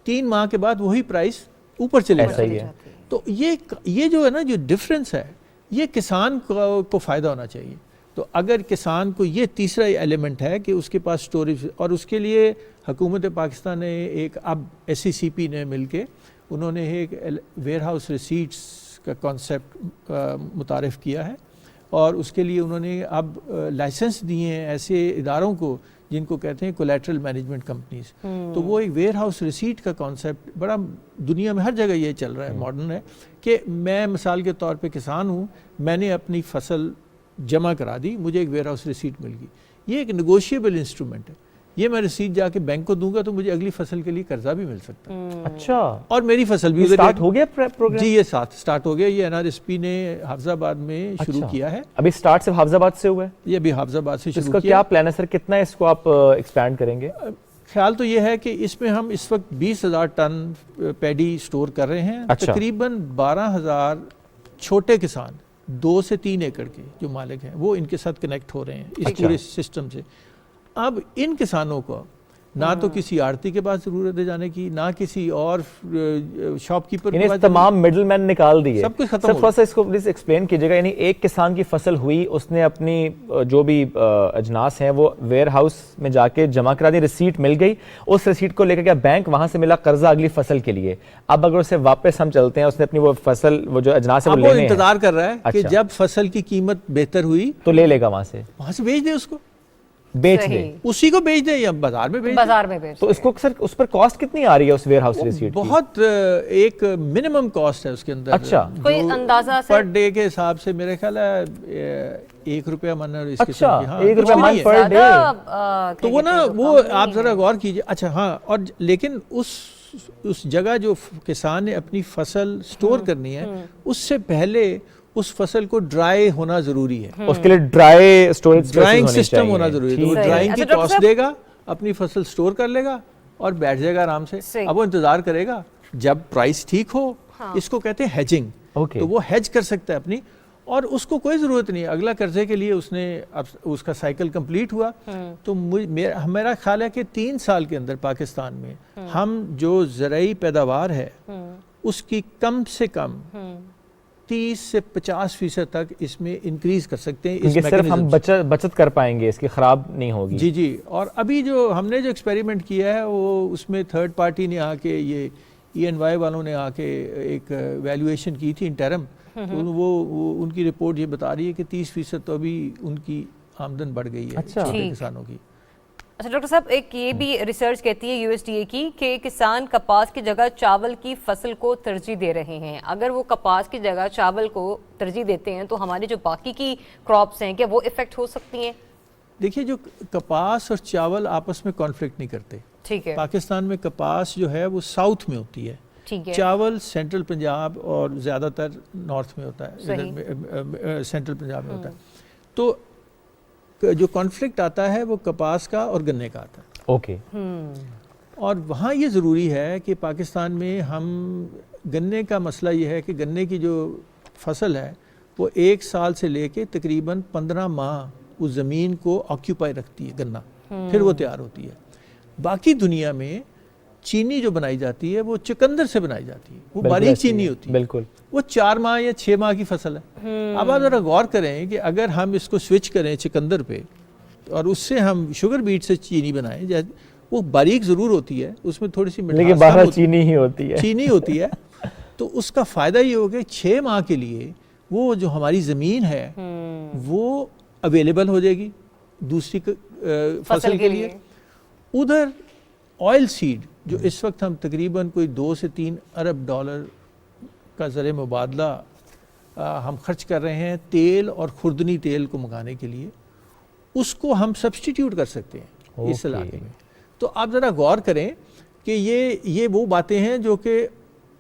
3 माह के बाद वही प्राइस ऊपर चले जाता है। तो ये जो है ना, जो डिफरेंस है, ये किसान को फ़ायदा होना चाहिए। तो अगर किसान को ये तीसरा एलिमेंट है कि उसके पास स्टोरेज, और उसके लिए हुकूमत पाकिस्तान ने एक, अब SCCP ने मिलके उन्होंने एक वेयर हाउस रिसीट्स का कॉन्सेप्ट मुतारिफ़ किया है, और उसके लिए उन्होंने अब लाइसेंस दिए हैं ऐसे इदारों को जिनको कहते हैं कोलैटरल मैनेजमेंट कंपनीज। तो वो एक वेयर हाउस रिसीट का कॉन्सेप्ट बड़ा दुनिया में हर जगह ये चल रहा है, मॉडर्न है, कि मैं मिसाल के तौर पे किसान हूँ, मैंने अपनी फसल जमा करा दी, मुझे एक वेयर हाउस रिसीट मिल गई। ये एक नेगोशिएबल इंस्ट्रूमेंट है, ये मैं रिसीट जाके बैंक को दूंगा तो मुझे अगली फसल के लिए कर्जा भी मिल सकता है। अच्छा, और मेरी फसल भी स्टार्ट हो गया प्रोग्राम? जी, ये स्टार्ट हो गया। ये NRSP ने हाफिजाबाद में शुरू किया है। अभी स्टार्ट सिर्फ हाफिजाबाद से हुआ है? ये भी हाफिजाबाद से शुरू किया। क्या प्लान है सर, कितना इसको आप एक्सपैंड करेंगे? ख्याल तो ये है कि इसमें हम इस वक्त 20,000 टन पैडी स्टोर कर रहे हैं। अच्छा। तकरीबन 12,000 छोटे किसान 2 से 3 एकड़ के जो मालिक हैं वो इनके साथ कनेक्ट हो रहे हैं इस पूरे सिस्टम से। अब इन किसानों को ना तो किसी आड़ती के पास जरूरत है जाने की, ना किसी और शॉपकीपर के पास, तमाम मिडलमैन निकाल दिए, सब कुछ खत्म। सर थोड़ा सा इसको प्लीज एक्सप्लेन कीजिएगा। यानी एक किसान की फसल हुई, उसने अपनी जो भी अजनास हैं वो वेयर हाउस में जाके जमा करा दी, रिसीट मिल गई, उस रिसीट को लेकर गया बैंक, वहां से मिला कर्जा अगली फसल के लिए। अब अगर उसे वापस हम चलते हैं, उसने अपनी वो फसल, वो जो अजनास है वो लेने हैं, इंतजार कर रहा है कि जब फसल की कीमत बेहतर हुई तो ले लेगा, वहां से बेच दे, उसको बेच दे, उसी को बेच दे या बाजार में बेच। तो इसको सर उस पर कॉस्ट कितनी आ रही है उस वेयर हाउस रिसीट? बहुत एक मिनिमम कॉस्ट है उसके अंदर। अच्छा, कोई अंदाजा पर डे के हिसाब से मेरे ख्याल है ₹1 मन। अच्छा, ₹1 मन पर डे। तो वो ना, वो आप जरा गौर कीजिए। अच्छा हाँ, और लेकिन उस जगह जो किसान ने अपनी फसल स्टोर करनी है, उससे पहले उस फसल को ड्राई होना जरूरी है। उसके लिए ड्राइंग सिस्टम होना जरूरी है। तो वो ड्राइंग की कॉस्ट देगा, अपनी फसल स्टोर कर लेगा और बैठ जाएगा आराम से। अब वो इंतजार करेगा जब प्राइस ठीक हो। इसको कहते हैं हेजिंग। तो वो हेज कर सकता है अपनी, और उसको कोई जरूरत नहीं है अगला कर्जे के लिए। उसने अब उसका साइकिल कंप्लीट हुआ तो मेरा ख्याल है कि 3 साल के अंदर पाकिस्तान में हम जो ज़राई पैदावार है उसकी कम से कम 30 से 50% तक इसमें इंक्रीज कर सकते हैं। इस सिर्फ हम बचत कर पाएंगे, इसकी खराब नहीं होगी। जी जी। और अभी जो हमने जो एक्सपेरिमेंट किया है वो उसमें थर्ड पार्टी ने आके, ये ENY वालों ने आके एक वैल्यूएशन की थी इंटरम। तो वो उनकी रिपोर्ट ये बता रही है कि 30% तो अभी उनकी आमदन बढ़ गई है छोटे किसानों की। अच्छा डॉक्टर साहब, एक ये भी रिसर्च कहती है USDA की कि किसान कपास की जगह चावल की फसल को तरजीह दे रहे हैं। अगर वो कपास की जगह चावल को तरजीह देते हैं तो हमारी जो बाकी की क्रॉप्स हैं क्या वो इफेक्ट हो सकती हैं? देखिए, जो कपास और चावल आपस में कॉन्फ्लिक्ट नहीं करते। ठीक है। पाकिस्तान में कपास जो है वो साउथ में होती है, चावल सेंट्रल पंजाब और ज़्यादातर नॉर्थ में होता है, सेंट्रल पंजाब में होता है। तो जो कॉन्फ्लिक्ट आता है वो कपास का और गन्ने का आता है। ओके। और वहाँ ये ज़रूरी है कि पाकिस्तान में हम गन्ने का मसला ये है कि गन्ने की जो फसल है वो 1 साल से लेके तकरीबन 15 माह उस ज़मीन को ऑक्यूपाई रखती है गन्ना, फिर वो तैयार होती है। बाकी दुनिया में चीनी जो बनाई जाती है वो चुकंदर से बनाई जाती है, वो बारीक चीनी होती है। बिल्कुल। वो 4 माह या 6 माह की फसल है। अब आप जरा गौर करें कि अगर हम इसको स्विच करें चुकंदर पे और उससे हम शुगर बीट से चीनी बनाएं, जैसे वो बारीक ज़रूर होती है, उसमें थोड़ी सी मिठास, लेकिन बाहर चीनी ही होती है, चीनी होती है। तो उसका फ़ायदा ये हो गया 6 माह के लिए वो जो हमारी ज़मीन है वो अवेलेबल हो जाएगी दूसरी फसल के लिए। उधर ऑयल सीड जो इस वक्त हम तकरीबन कोई 2 से 3 अरब डॉलर का ज़र मुबादला हम खर्च कर रहे हैं तेल और खुर्दनी तेल को मंगाने के लिए, उसको हम सब्सटीट्यूट कर सकते हैं इस इलाके में। तो आप ज़रा गौर करें कि ये वो बातें हैं जो कि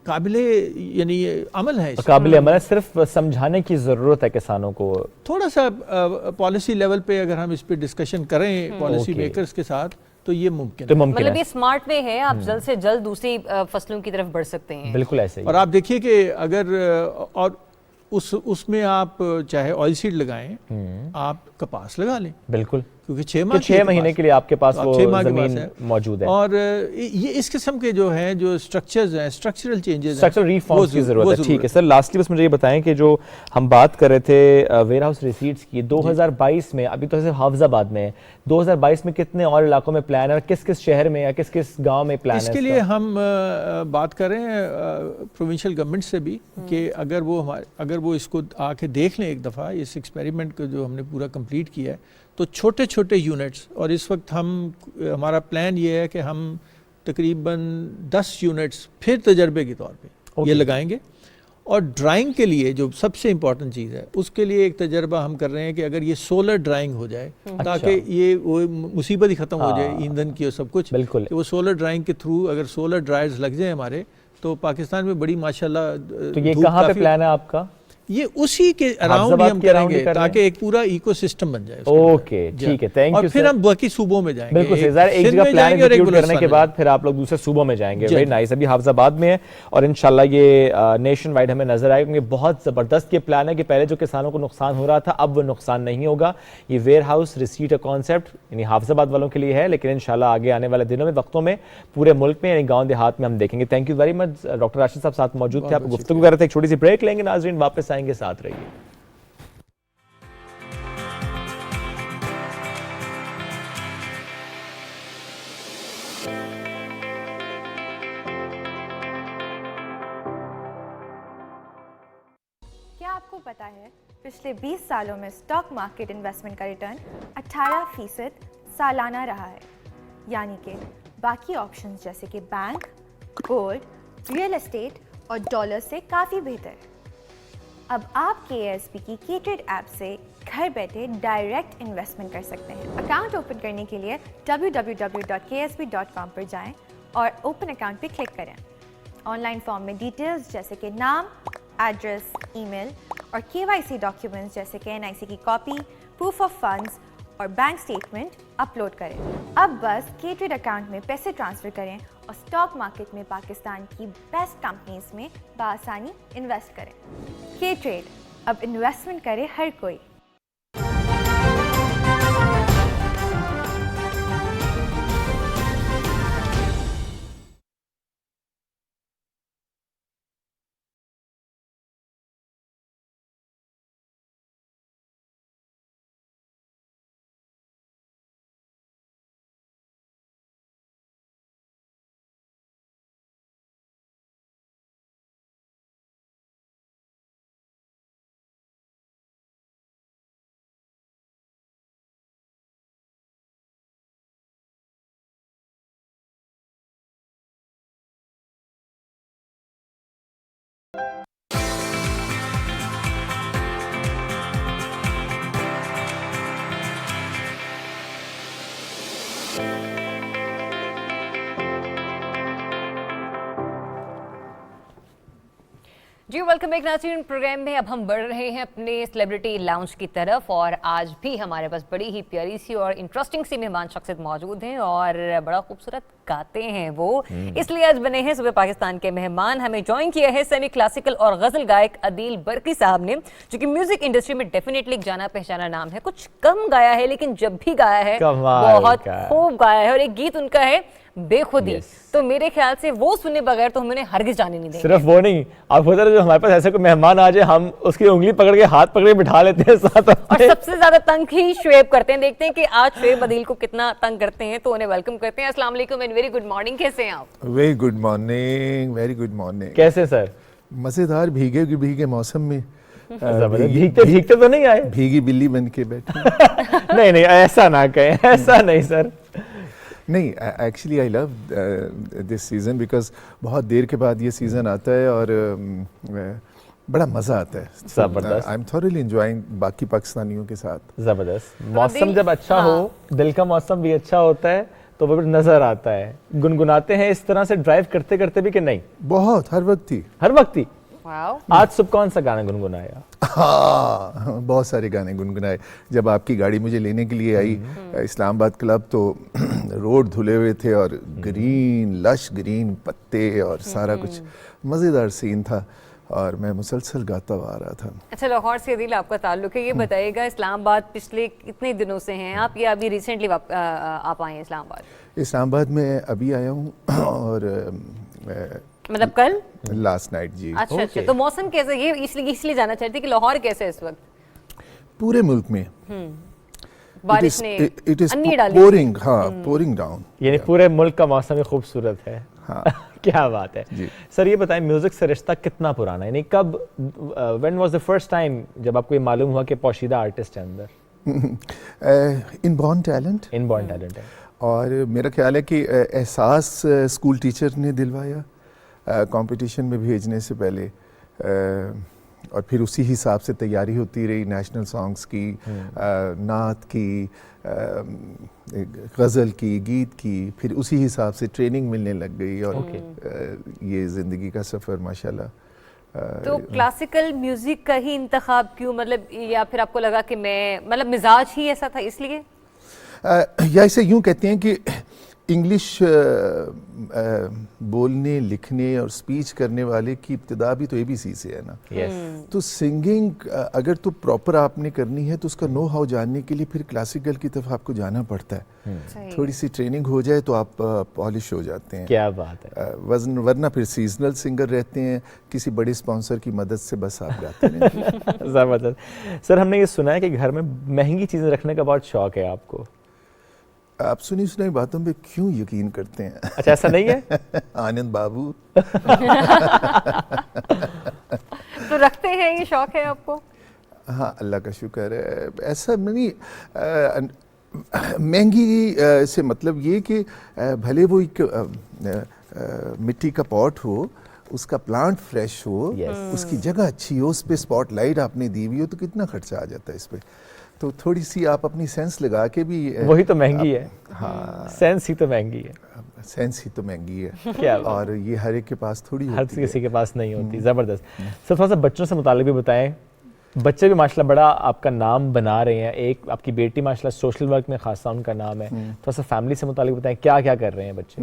काबिले यानी अमल है, काबिल अमल है, सिर्फ समझाने की ज़रूरत है किसानों को। थोड़ा सा पॉलिसी लेवल पे अगर हम इस पे डिस्कशन करें पॉलिसी मेकर्स के साथ तो ये मुमकिन है। मतलब ये स्मार्ट वे है, आप जल्द से जल्द दूसरी फसलों की तरफ बढ़ सकते हैं। बिल्कुल ऐसे ही। और आप देखिए कि अगर और उसमें आप चाहे ऑयल सीड लगाएं, आप कपास लगा लें, बिल्कुल, क्योंकि 6 महीने के लिए आपके पास वो 6 माह जमीन मौजूद है। और ये इस किस्म के जो हैं, जो स्ट्रक्चर्स हैं, स्ट्रक्चरल चेंजेस, स्ट्रक्चरल रिफॉर्म्स की जरूरत है। ठीक है सर, लास्टली बस मुझे ये बताएं कि जो हम बात कर रहे थे वेयर हाउस रिसीट्स की 2022 में, अभी तो सिर्फ हाफिजाबाद में है, 2022 में कितने और इलाकों में प्लान है और किस किस शहर में या किस किस गांव में प्लान है? इसके लिए हम बात करें प्रोविंशियल गवर्नमेंट से भी कि अगर वो इसको आके देख लें एक दफ़ा, इस एक्सपेरिमेंट को जो हमने पूरा कंप्लीट किया है, तो छोटे छोटे यूनिट्स, और इस वक्त हमारा प्लान ये है कि हम तकरीबन 10 यूनिट्स फिर तजर्बे के तौर पे ये लगाएंगे। और ड्राइंग के लिए जो सबसे इम्पॉर्टेंट चीज़ है, उसके लिए एक तजर्बा हम कर रहे हैं कि अगर ये सोलर ड्राइंग हो जाए, ताकि ये वो मुसीबत ही ख़त्म हो जाए ईंधन की और सब कुछ, बिल्कुल, कि वो सोलर ड्राइंग के थ्रू अगर सोलर ड्रायर्स लग जाए हमारे, तो पाकिस्तान में बड़ी माशाल्लाह। तो ये कहाँ पे प्लान है आपका? ये उसी के अराउंड ही हम करेंगे ताकि एक पूरा इकोसिस्टम बन जाए। ओके, ठीक है, थैंक यू। और फिर हम बाकी सूबों में जाएंगे। बिल्कुल सही, एक जगह प्लान एग्जीक्यूट करने के बाद फिर आप लोग दूसरे सूबों में जाएंगे। Very nice. अभी हाफिजाबाद में है और इंशाल्लाह ये नेशन वाइड हमें नजर आएगा, क्योंकि बहुत ज़बरदस्त ये प्लान है कि पहले जो किसानों को नुकसान हो रहा था अब वो नुकसान नहीं होगा। ये वेयर हाउस रिसीट कॉन्सेप्ट यानी हाफिजाबाद वालों के लिए है, लेकिन इंशाल्लाह आगे आने वाले दिनों में, वक्तों में पूरे मुल्क में यानी गाँव देहात में हम देखेंगे। Thank you very much. Doctor Rashid साहब साथ मौजूद थे, आप गुफ्तगू कर रहे थे। एक छोटी सी ब्रेक लेंगे नाज़रीन, वापस आएंगे, साथ रहिए। क्या आपको पता है पिछले 20 सालों में स्टॉक मार्केट इन्वेस्टमेंट का रिटर्न 18% सालाना रहा है, यानी कि बाकी ऑप्शंस जैसे कि बैंक, गोल्ड, रियल एस्टेट और डॉलर से काफ़ी बेहतर। अब आप KSB की K-Trade ऐप से घर बैठे डायरेक्ट इन्वेस्टमेंट कर सकते हैं। अकाउंट ओपन करने के लिए www.ksb.com पर जाएं और ओपन अकाउंट पर क्लिक करें। ऑनलाइन फॉर्म में डिटेल्स जैसे कि नाम, एड्रेस, ईमेल और KYC डॉक्यूमेंट्स जैसे कि NIC की कॉपी, प्रूफ ऑफ फंड्स और बैंक स्टेटमेंट अपलोड करें। अब बस K-Trade अकाउंट में पैसे ट्रांसफ़र करें और स्टॉक मार्केट में पाकिस्तान की बेस्ट कंपनीज में बआसानी इन्वेस्ट करें। K-Trade, अब इन्वेस्टमेंट करे हर कोई। जी वेलकम बैक नाज़रीन। प्रोग्राम में अब हम बढ़ रहे हैं अपने सेलिब्रिटी लाउंज की तरफ और आज भी हमारे पास बड़ी ही प्यारी सी और इंटरेस्टिंग सी मेहमान शख्सियत मौजूद हैं और बड़ा खूबसूरत गाते हैं वो, इसलिए आज बने हैं सुबह पाकिस्तान के मेहमान। हमें ज्वाइन किया है सेमी क्लासिकल और गजल गायक अदील बरकी साहब ने, जो कि म्यूजिक इंडस्ट्री में डेफिनेटली एक जाना पहचाना नाम है। कुछ कम गाया है लेकिन जब भी गाया है बहुत खूब गाया है और एक गीत उनका है बेखुदी। तो मेरे ख्याल से वो सुने बगैर तो हम उन्हें हरगिज जाने नहीं देंगे। सिर्फ वो नहीं, आप होता है जो हमारे पास ऐसे कोई मेहमान आ जाए हम उसकी उंगली पकड़ के हाथ पकड़ के बिठा लेते हैं साथ। और सबसे ज्यादा तंग ही शुएब करते हैं। देखते हैं कि आज शुएब अदील को कितना तंग करते हैं, तो उन्हें वेलकम करते हैं। अस्सलाम वालेकुम एंड वेरी गुड मॉर्निंग। कैसे हैं आप? Very good morning, very good morning. कैसे सर? मजेदार, भीगे भीगे मौसम में भीगते भीगते तो नहीं आए, भीगी बिल्ली बन के बैठे। नहीं नहीं ऐसा ना कहें, ऐसा नहीं सर। नहीं, actually I love this season because बहुत देर के बाद ये सीज़न आता है और बड़ा मज़ा आता है। ज़बरदस्त। आई एम थॉरली एंजॉयिंग बाकी पाकिस्तानियों के साथ। ज़बरदस्त। मौसम जब अच्छा हो, दिल का मौसम भी अच्छा होता है तो वो नजर आता है। गुनगुनाते हैं इस तरह से ड्राइव करते करते भी कि नहीं? बहुत, हर वक्त ही। हर वक्त ही? वाओ। आज सुबह कौन सा गाना गुनगुनाया? हाँ, बहुत सारे गाने गुनगुनाए। जब आपकी गाड़ी मुझे लेने के लिए आई इस्लामाबाद क्लब, तो रोड धुले हुए थे और ग्रीन, लश ग्रीन पत्ते और सारा कुछ मज़ेदार सीन था और मैं मुसलसल गाता हुआ आ रहा था। अच्छा, लाहौर से दिल आपका ताल्लुक है, ये बताइएगा इस्लामाबाद पिछले कितने दिनों से हैं आप, या अभी रिसेंटली आप आए हैं इस्लामाबाद? इस्लामाबाद में अभी आया हूँ और मतलब कल? लास्ट नाइट जी। अच्छा अच्छा, तो मौसम कैसे, ये इसलिए जानना चाहती कि लाहौर कैसे है इस वक्त? पूरे मुल्क में बारिश ने इट इज अन्नी डाली। पोरिंग, हाँ, पोरिंग डाउन। यानी पूरे मुल्क का मौसम ही खूबसूरत है। हाँ। क्या बात है जी। सर, ये बताएं म्यूजिक से रिश्ता कितना पुराना है, यानी कब, when was the first time जब आपको ये मालूम हुआ कि पोशीदा आर्टिस्ट है अंदर? Inborn talent. इनबॉर्न टैलेंट है। और मेरा ख्याल है कि एहसास स्कूल टीचर ने दिलवाया कंपटीशन में भेजने से पहले, और फिर उसी हिसाब से तैयारी होती रही, नेशनल सॉन्ग्स की, नात की, गज़ल की, गीत की, फिर उसी हिसाब से ट्रेनिंग मिलने लग गई और ये ज़िंदगी का सफ़र माशाल्लाह। तो क्लासिकल म्यूजिक का ही इंतखाब क्यों, मतलब, या फिर आपको लगा कि मैं, मतलब मिजाज ही ऐसा था इसलिए? या इसे यूँ कहते हैं कि इंग्लिश बोलने, लिखने और स्पीच करने वाले की इब्तिदा भी तो ABC से है ना। तो सिंगिंग अगर तो प्रॉपर आपने करनी है तो उसका नो हाउ जानने के लिए फिर क्लासिकल की तरफ आपको जाना पड़ता है। थोड़ी सी ट्रेनिंग हो जाए तो आप पॉलिश हो जाते हैं। क्या बात है। वरना फिर सीजनल सिंगर रहते हैं, किसी बड़े स्पॉन्सर की मदद से बस आप गाते हैं। ज़बरदस्त। सर, हमने ये सुना है कि घर में महंगी चीज़ें रखने का बहुत शौक है आपको। आप सुनी सुनाई बातों पे क्यों यकीन करते हैं? अच्छा, ऐसा नहीं है? आनंद बाबू। तो रखते हैं, ये शौक है आपको? हाँ, अल्लाह का शुक्र है। ऐसा नहीं, महंगी से मतलब ये कि भले वो एक मिट्टी का पॉट हो, उसका प्लांट फ्रेश हो, उसकी जगह अच्छी हो, उस पर स्पॉटलाइट आपने दी हुई हो, तो कितना खर्चा आ जाता है इस पर। तो थोड़ी सी आप अपनी सेंस लगा के भी, वही तो महंगी है। हाँ, सेंस ही तो महंगी है। सेंस ही तो महंगी है। क्या और ये हर एक के पास थोड़ी हर होती है। किसी के पास नहीं होती। ज़बरदस्त। सर, थोड़ा सा बच्चों से मुतालिक भी बताएं। बच्चे भी माशाल्लाह बड़ा आपका नाम बना रहे हैं। एक आपकी बेटी माशाल्लाह सोशल वर्क में खासा उनका नाम है। थोड़ा सा फैमिली से मुतालिक बताएं, क्या क्या कर रहे हैं बच्चे?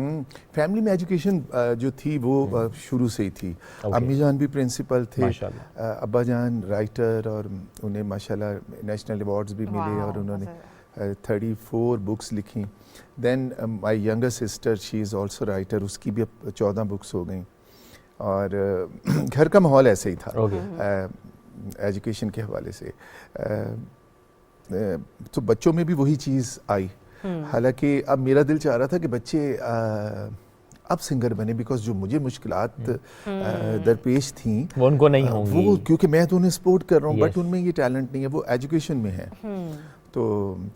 फैमिली में एजुकेशन जो थी वो शुरू से ही थी। अम्मी जान भी प्रिंसिपल थे, अब्बा जान राइटर, और उन्हें माशाल्लाह नेशनल अवार्ड्स भी मिले और उन्होंने 34 बुक्स लिखी। Then my younger sister, she is also writer, उसकी भी अब 14 बुक्स हो गई। और घर का माहौल ऐसे ही था एजुकेशन के हवाले से। तो बच्चों में भी वही चीज़ आई। हालांकि अब मेरा दिल चाह रहा था कि बच्चे अब सिंगर बने, बिकॉज जो मुझे मुश्किलात दरपेश थी वो उनको नहीं होंगी, वो क्योंकि मैं तो उन्हें सपोर्ट कर रहा हूँ, बट उनमें ये टैलेंट नहीं है, वो एजुकेशन में है। तो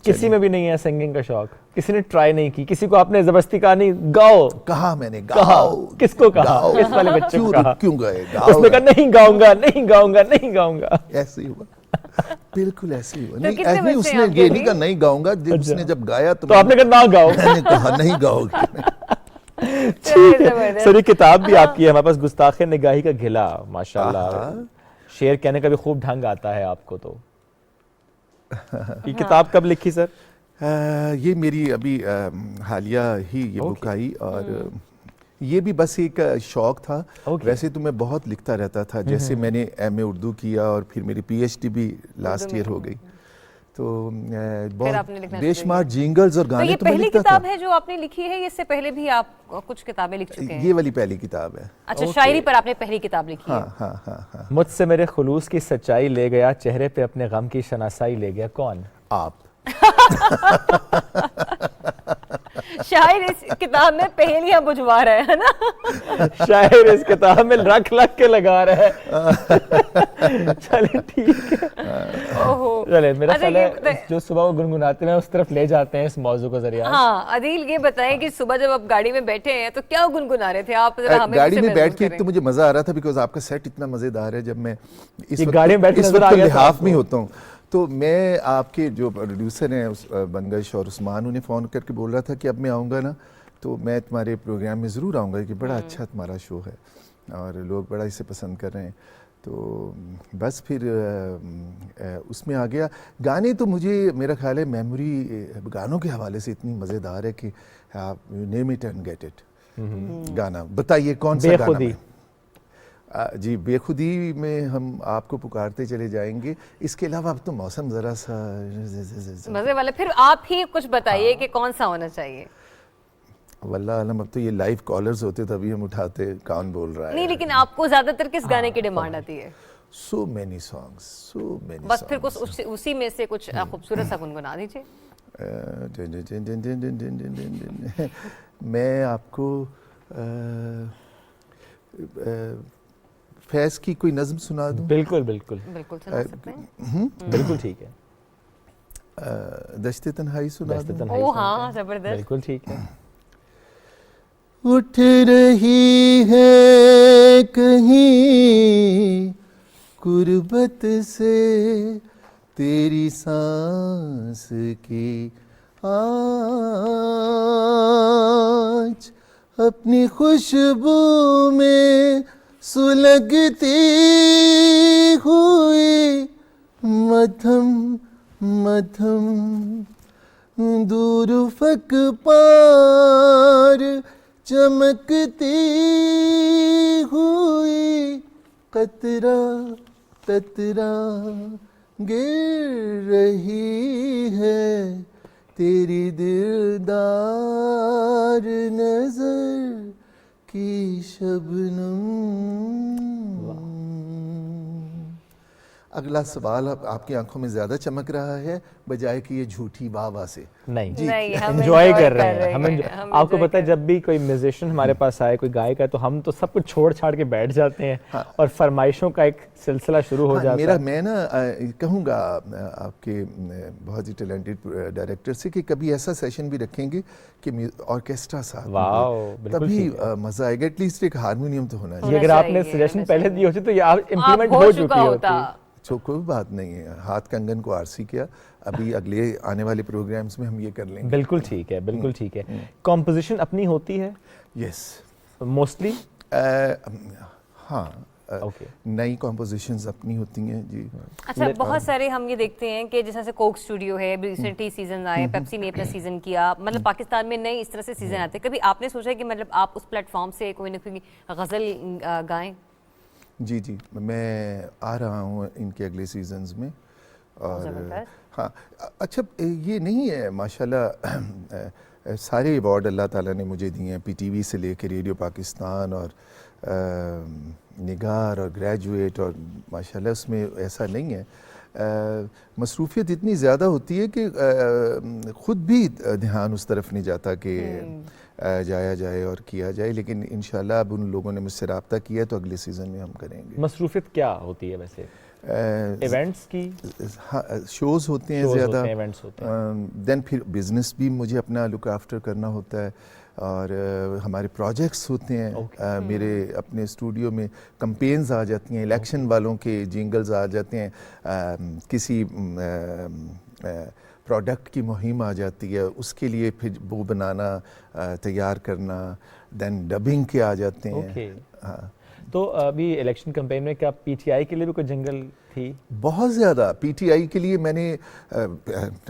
किसी में भी नहीं है सिंगिंग का शौक? किसी ने ट्राई नहीं की? किसी को आपने जबरदस्ती कहा नहीं गाओ? कहा मैंने, गाओ। किसको कहा? किस वाले बच्चे को कहा? क्यों गए? उसने कहा नहीं गाऊंगा, नहीं गाऊंगा, नहीं गाऊंगा। ऐसे ही हुआ, बिल्कुल ऐसे ही हुआ। नहीं, उसने ये नहीं कहा नहीं गाऊंगा, उसने जब गाया तो आपने कहा ना गाओ। मैंने कहा नहीं गाओगे। ठीक है सर, ये किताब भी आपकी है हमारे पास, गुस्ताखे निगाही का घिला। माशाल्लाह, शेर कहने का भी खूब ढंग आता है आपको। तो ये किताब कब लिखी सर? ये मेरी अभी हालिया ही ये बुक आई, और ये भी बस एक शौक था। वैसे तो मैं बहुत लिखता रहता था, जैसे मैंने MA उर्दू किया और फिर मेरी PhD भी लास्ट ईयर हो गई। तो बहुत बेशुमार जिंगल्स और गाने। तो ये पहली किताब है जो आपने लिखी है? इससे पहले भी आप कुछ किताबें लिख चुके हैं? ये वाली पहली किताब है। अच्छा, शायरी पर आपने पहली किताब लिखी है? हाँ हाँ हाँ हाँ। मुझसे मेरे खुलूस की सच्चाई ले गया, चेहरे पे अपने गम की शनासाई ले गया। कौन? आप। शायर इस किताब में पहेलियां बुझवा रहा है ना? शायर इस किताब में रख के लगा रहा है। चले ठीक है। ओहो। चले मेरा अच्छा, ख्याल ये है जो सुबह वो गुनगुनाते हैं उस तरफ ले जाते हैं इस मौजू को जरिया। हाँ आदिल, ये बताएं कि सुबह जब आप गाड़ी में बैठे हैं तो क्या गुनगुना रहे थे आप, जरा हमें गाड़ी उससे में बैठ महसूस के करें। तो मुझे मजा आ रहा था बिकॉज आपका सेट इतना मजेदार है। जब मैं इस ये वक्त गाड़ी में बैठ के इस नजर वक्त आ गया था लिहाफ आपको? में होता हूँ, तो मैं आपके जो प्रोड्यूसर हैं उस बनगश और उस्मान, उन्हें फ़ोन करके बोल रहा था कि अब मैं आऊँगा ना तो मैं तुम्हारे प्रोग्राम में ज़रूर आऊँगा कि बड़ा अच्छा तुम्हारा शो है और लोग बड़ा इसे पसंद कर रहे हैं। तो बस फिर उसमें आ गया। गाने तो मुझे मेरा ख्याल है मेमोरी गानों के हवाले से इतनी मज़ेदार है कि आप name it and get it. गाना बताइए कौन सा गाना बेखुदी। है? जी बेखुदी में हम आपको पुकारते चले जाएंगे। इसके अलावा अब तो मौसम ज़रा सा मजे वाले, फिर आप ही कुछ बताइए कि कौन सा होना चाहिए। वल्लाह आलम, अब तो ये लाइव कॉलर्स होते तभी हम उठाते कौन बोल रहा है। नहीं, लेकिन आपको ज्यादातर किस गाने की डिमांड आती है? So many songs, so many. बस फिर कुछ उसी में से कुछ खूबसूरत सा गुनगुना दीजिए। मैं आपको फैज़ की कोई नज़्म सुना दूं? बिल्कुल बिल्कुल बिल्कुल सुना सकते हैं। बिल्कुल ठीक है। दश्ते तन्हाई सुना दस्ते दूं? तन्हाई ओ सुनते हाँ, हैं। जबरदस्त। बिल्कुल ठीक है। उठ रही है कहीं गुर्बत से तेरी सांस की आज, अपनी खुशबू में सुलगती हुई मध्यम मध्यम दूर फक पार चमकती हुई कतरा कतरा गिर रही है तेरी दिलदार नजर की शबनम। अगला सवाल आपकी आंखों में ज्यादा चमक रहा है बजाय कि ये झूठी वाह वाह से। नहीं, नहीं, हम एंजॉय enjoy कर रहे हैं हम आपको enjoy पता है जब भी कोई म्यूजिशियन हमारे पास आए, कोई गायक है, तो हम तो सब कुछ छोड़ छाड़ के बैठ जाते हैं और फरमाइशों का एक सिलसिला शुरू हो जाता है। मैं ना कहूँगा आपके बहुत ही टैलेंटेड डायरेक्टर से कि कभी ऐसा सेशन भी रखेंगे कि ऑर्केस्ट्रा साथ में हो, तभी मजा आएगा। एटलीस्ट एक हारमोनियम तो होना चाहिए। अगर आपने सजेशन पहले दी होती तो ये इम्प्लीमेंट हो चुकी होती। तो कोई बात नहीं है, हाथ कंगन को आरसी किया। अभी अगले आने वाले प्रोग्राम्स में हम ये कर लेंगे। बिल्कुल ठीक है, बिल्कुल ठीक है। कॉम्पोजिशन अपनी होती है? Yes, mostly. हाँ, नई कॉम्पोजिशंस अपनी होती हैं जी। अच्छा, बहुत सारे हम ये देखते हैं कि जैसे कोक स्टूडियो है, रिसेंटली सीजन आए, पेप्सी ने अपना सीजन किया, मतलब पाकिस्तान में नए इस तरह से सीजन आते हैं। कभी आपने सोचा कि मतलब आप उस प्लेटफॉर्म से कोई ना कोई गज़ल गाएं? जी जी, मैं आ रहा हूँ इनके अगले सीजन्स में। और हाँ, अच्छा ये नहीं है माशाल्लाह सारे अवार्ड अल्लाह ताला ने मुझे दिए हैं, पीटीवी से लेकर रेडियो पाकिस्तान और निगार और ग्रेजुएट, और माशाल्लाह उसमें ऐसा नहीं है। मसरूफियत इतनी ज़्यादा होती है कि ख़ुद भी ध्यान उस तरफ नहीं जाता कि जाया जाए और किया जाए, लेकिन इंशाल्लाह अब उन लोगों ने मुझसे रब्ता किया तो अगले सीज़न में हम करेंगे। मसरूफियत क्या होती है वैसे? इवेंट्स की? हाँ, शोज़ होते हैं ज़्यादा, इवेंट्स होते हैं। देन फिर बिज़नेस भी मुझे अपना लुक आफ्टर करना होता है, और हमारे प्रोजेक्ट्स होते हैं। मेरे अपने स्टूडियो में कंपेन्स आ जाती हैं, इलेक्शन वालों के जिंगल्स आ जाते हैं, किसी प्रोडक्ट की मुहिम आ जाती है, उसके लिए फिर वो बनाना, तैयार करना, देन डबिंग के आ जाते हैं। हाँ, तो अभी इलेक्शन कैंपेन में क्या पीटीआई के लिए भी कोई जिंगल थी? बहुत ज़्यादा पीटीआई के लिए मैंने,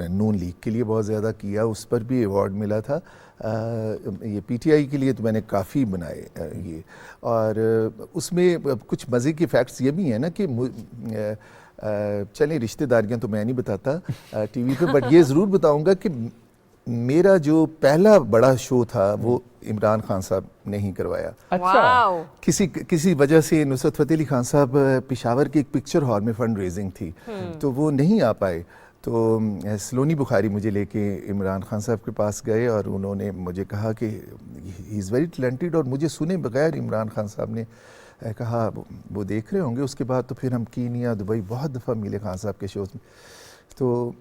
नून लीग के लिए बहुत ज़्यादा किया, उस पर भी अवार्ड मिला था। ये पीटीआई के लिए तो मैंने काफ़ी बनाए ये, और उसमें कुछ मज़े के फैक्ट्स ये भी हैं ना कि चलें रिश्तेदारियां तो मैं नहीं बताता टीवी पे, बट ये ज़रूर बताऊंगा कि मेरा जो पहला बड़ा शो था वो इमरान खान साहब ने ही करवाया। अच्छा। किसी वजह से नुसरत फ़तेह अली खान साहब पेशावर के एक पिक्चर हॉल में फंड रेजिंग थी, तो वो नहीं आ पाए, तो सलोनी बुखारी मुझे लेके इमरान खान साहब के पास गए और उन्होंने मुझे कहा कि ही इज़ वेरी टैलेंटेड, और मुझे सुने बगैर इमरान खान साहब ने कहा वो देख रहे होंगे। उसके बाद तो फिर हम कीनिया, दुबई बहुत दफ़ा मिले खान साहब के शोज़ में। तो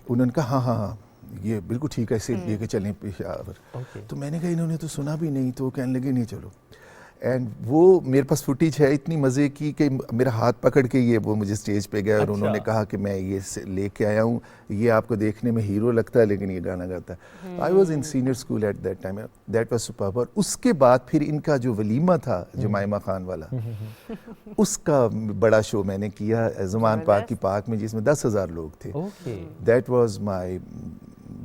उन्होंने कहा हाँ हाँ हाँ ये बिल्कुल ठीक है, इसे लेके चलें पेशावर। तो मैंने कहा इन्होंने तो सुना भी नहीं। तो कहने लगे नहीं चलो। एंड वो मेरे पास फुटेज है इतनी मज़े की कि मेरा हाथ पकड़ के ये वो मुझे स्टेज पे गया और उन्होंने कहा कि मैं ये लेके आया हूँ, ये आपको देखने में हीरो लगता है लेकिन ये गाना गाता है। I was in senior school eight that time, that was superb. और उसके बाद फिर इनका जो वलीमा था जुमाइमा खान वाला, उसका बड़ा शो मैंने किया ज़ुमान पाक की पाक में, जिसमें 10,000 लोग थे। दैट वाज माय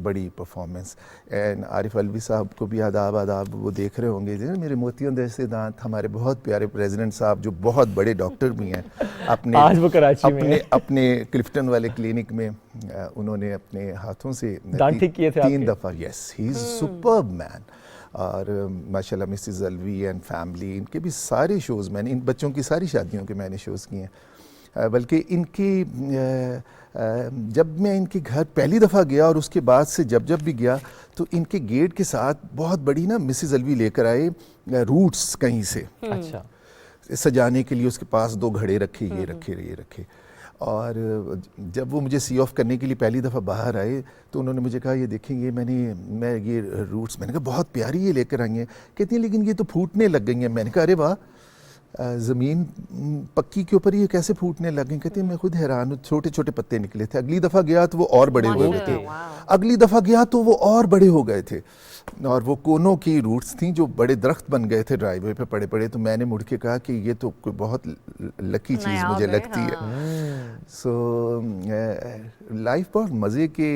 बड़ी परफॉर्मेंस। एंड आरिफ अलवी साहब को भी आदाब आदाब, वो देख रहे होंगे मेरे मोतियों जैसे दांत, हमारे बहुत प्यारे प्रेसिडेंट साहब जो बहुत बड़े डॉक्टर भी हैं। अपने आज वो कराची में अपने क्लिफ्टन वाले क्लिनिक में उन्होंने अपने हाथों से दांत ठीक किए थे 3 दफ़ा। Yes, he is superb man. और माशाल्लाह मिसेस अलवी एंड फैमिली, इनके भी सारे शोज़ मैंने, इन बच्चों की सारी शादियों के मैंने शोज़ किए हैं। बल्कि इनकी जब मैं इनके घर पहली दफ़ा गया और उसके बाद से जब जब भी गया तो इनके गेट के साथ बहुत बड़ी ना मिसेस अलवी लेकर आए रूट्स कहीं से, अच्छा, सजाने के लिए। उसके पास 2 घड़े रखे, ये रखे ये रखे। और जब वो मुझे सी ऑफ करने के लिए पहली दफ़ा बाहर आए तो उन्होंने मुझे कहा ये देखेंगे मैं ये रूट्स, मैंने कहा बहुत प्यारी ये लेकर आई हैं। कहती हैं लेकिन ये तो फूटने लग गई हैं। मैंने कहा अरे वाह, ज़मीन पक्की के ऊपर ये कैसे फूटने लगे? कहते हैं मैं खुद हैरान हूँ, छोटे छोटे पत्ते निकले थे। अगली दफ़ा गया तो वो और बड़े हो गए थे, अगली दफ़ा गया तो वो और बड़े हो गए थे। और वो कोनों की रूट्स थी जो बड़े दरख्त बन गए थे ड्राइववे पे पड़े पड़े। तो मैंने मुड़ के कहा कि ये तो कोई बहुत लकी चीज़ मुझे लगती है। सो लाइफ बहुत मज़े के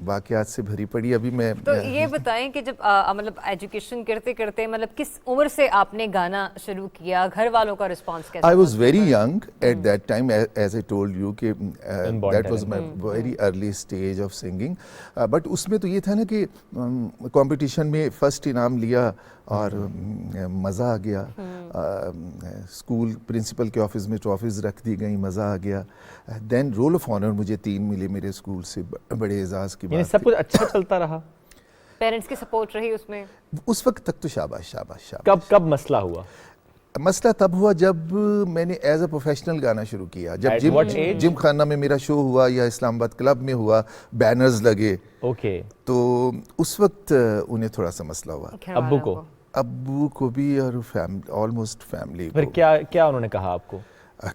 वाक़यात से भरी पड़ी। अभी मैं तो ये बताएं कि जब मतलब एजुकेशन करते करते मतलब किस उम्र से आपने गाना शुरू किया, घर वालों का रिस्पांस कैसा? I was very young at that time, as I told you कि that was my very early stage of singing. But उसमें तो ये था ना कि कंपटीशन में फर्स्ट इनाम लिया और मज़ा आ गया। स्कूल प्रिंसिपल के ऑफिस में ट्रॉफीज़ रख दी गई, मज़ा आ गया। देन रोल ऑफ ऑनर मुझे 3 मिले मेरे स्कूल से, बड़े एजाज़ की बात। सब कुछ अच्छा चलता रहा? पेरेंट्स की सपोर्ट रही उसमें? उस वक्त तक तो शाबाश शाबाश शाबाश। कब मसला हुआ? मसला तब हुआ जब मैंने एज अ प्रोफेशनल गाना शुरू किया। जब जिम खाना में मेरा शो हुआ या इस्लामाबाद क्लब में हुआ, बैनर्स लगे, तो उस वक्त उन्हें थोड़ा सा मसला हुआ। अब्बू को भी और ऑलमोस्ट फैमिली को। फिर क्या उन्होंने कहा आपको?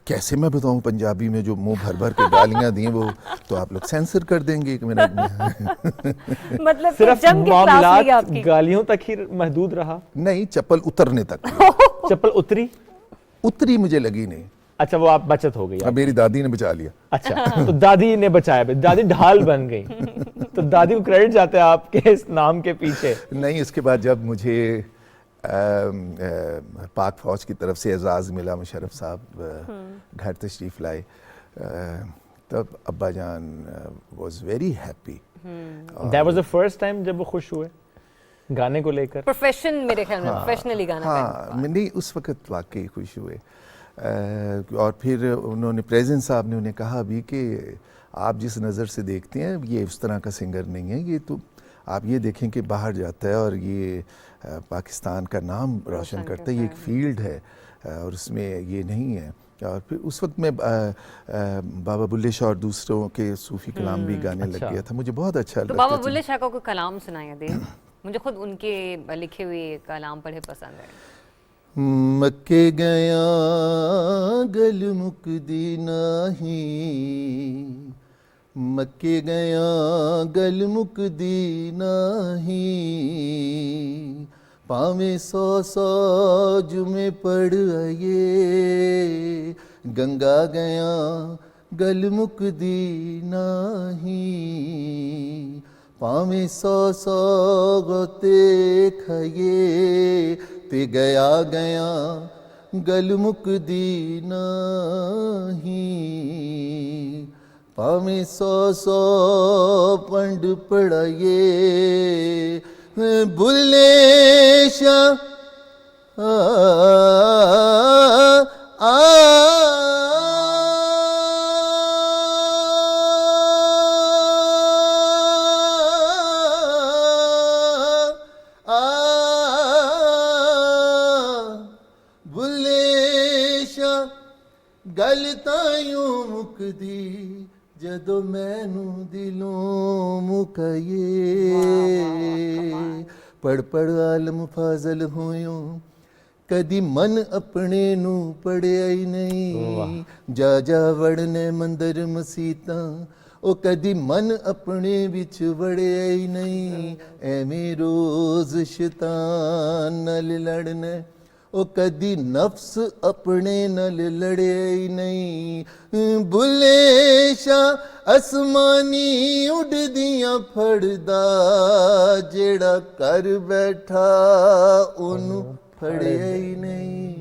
कैसे मैं बताऊं, पंजाबी में जो मुंह भर भर के गालियां दी वो तो आप लोग सेंसर कर देंगे 1 मिनट में। मतलब सिर्फ मामलात गालियों तक ही महदूद रहा? नहीं, चप्पल उतरने तक। चप्पल उतरी मुझे लगी नहीं। अच्छा, वो आप बचत हो गई? मेरी दादी ने बचा लिया। अच्छा, तो दादी ने बचाया, दादी ढाल बन गई। तो दादी को क्रेडिट जाता है आपके इस नाम के पीछे? नहीं, इसके बाद जब मुझे पाक फौज की तरफ से एजाज़ मिला, मुशर्रफ साहब घर तशरीफ़ लाए, तब अब्बा जान was very happy. That was the first time जब वो खुश हुए गाने को लेकर? प्रोफेशन मेरे ख्याल में प्रोफेशनली गाना हाँ, नहीं उस वक्त वाकई खुश हुए। और फिर उन्होंने, प्रेसिडेंट साहब ने उन्हें कहा भी कि आप जिस नज़र से देखते हैं ये उस तरह का सिंगर नहीं है, ये तो आप ये देखें कि बाहर जाता है और ये पाकिस्तान का नाम रोशन करता है, ये एक फील्ड है और उसमें ये नहीं है। और फिर उस वक्त मैं बाबा बुल्ले शाह और दूसरों के सूफी कलाम भी गाने लग गया था, मुझे बहुत अच्छा लगता था। बाबा बुल्ले शाह का कोई कलाम सुनाया दे, मुझे खुद उनके लिखे हुए कलाम बड़े पसंद है। मक्के गया गल मुकदी नाही, मक्के गया गल मुकदी नाही, पावे 100 जुमे पढ़ आए, गंगा गया गल मुकदी नाही, पावे 100 गोते खाए, ते गया गया गल मुकदी नाही, पावे 100 पंड पढ़ाए, बुल्ले शाह बुल्ले गल ताइयों मुकदी जदों मैनू दिलों मुकाइए पढ़ पढ़ आलम फाजल होयों कदी मन अपने नू पढ़िया ही नहीं जा जा वड़ने मंदिर मसीतां ओ कदी मन अपने विच वड़िया ही नहीं एवें रोज शैतान नाल लड़ने ओ कदी नफ्स अपने नाल लड़िया ही नहीं बुले शाह आसमानी उड़दियां फड़दा जेड़ा कर बैठा ओनू फड़िया ही नहीं।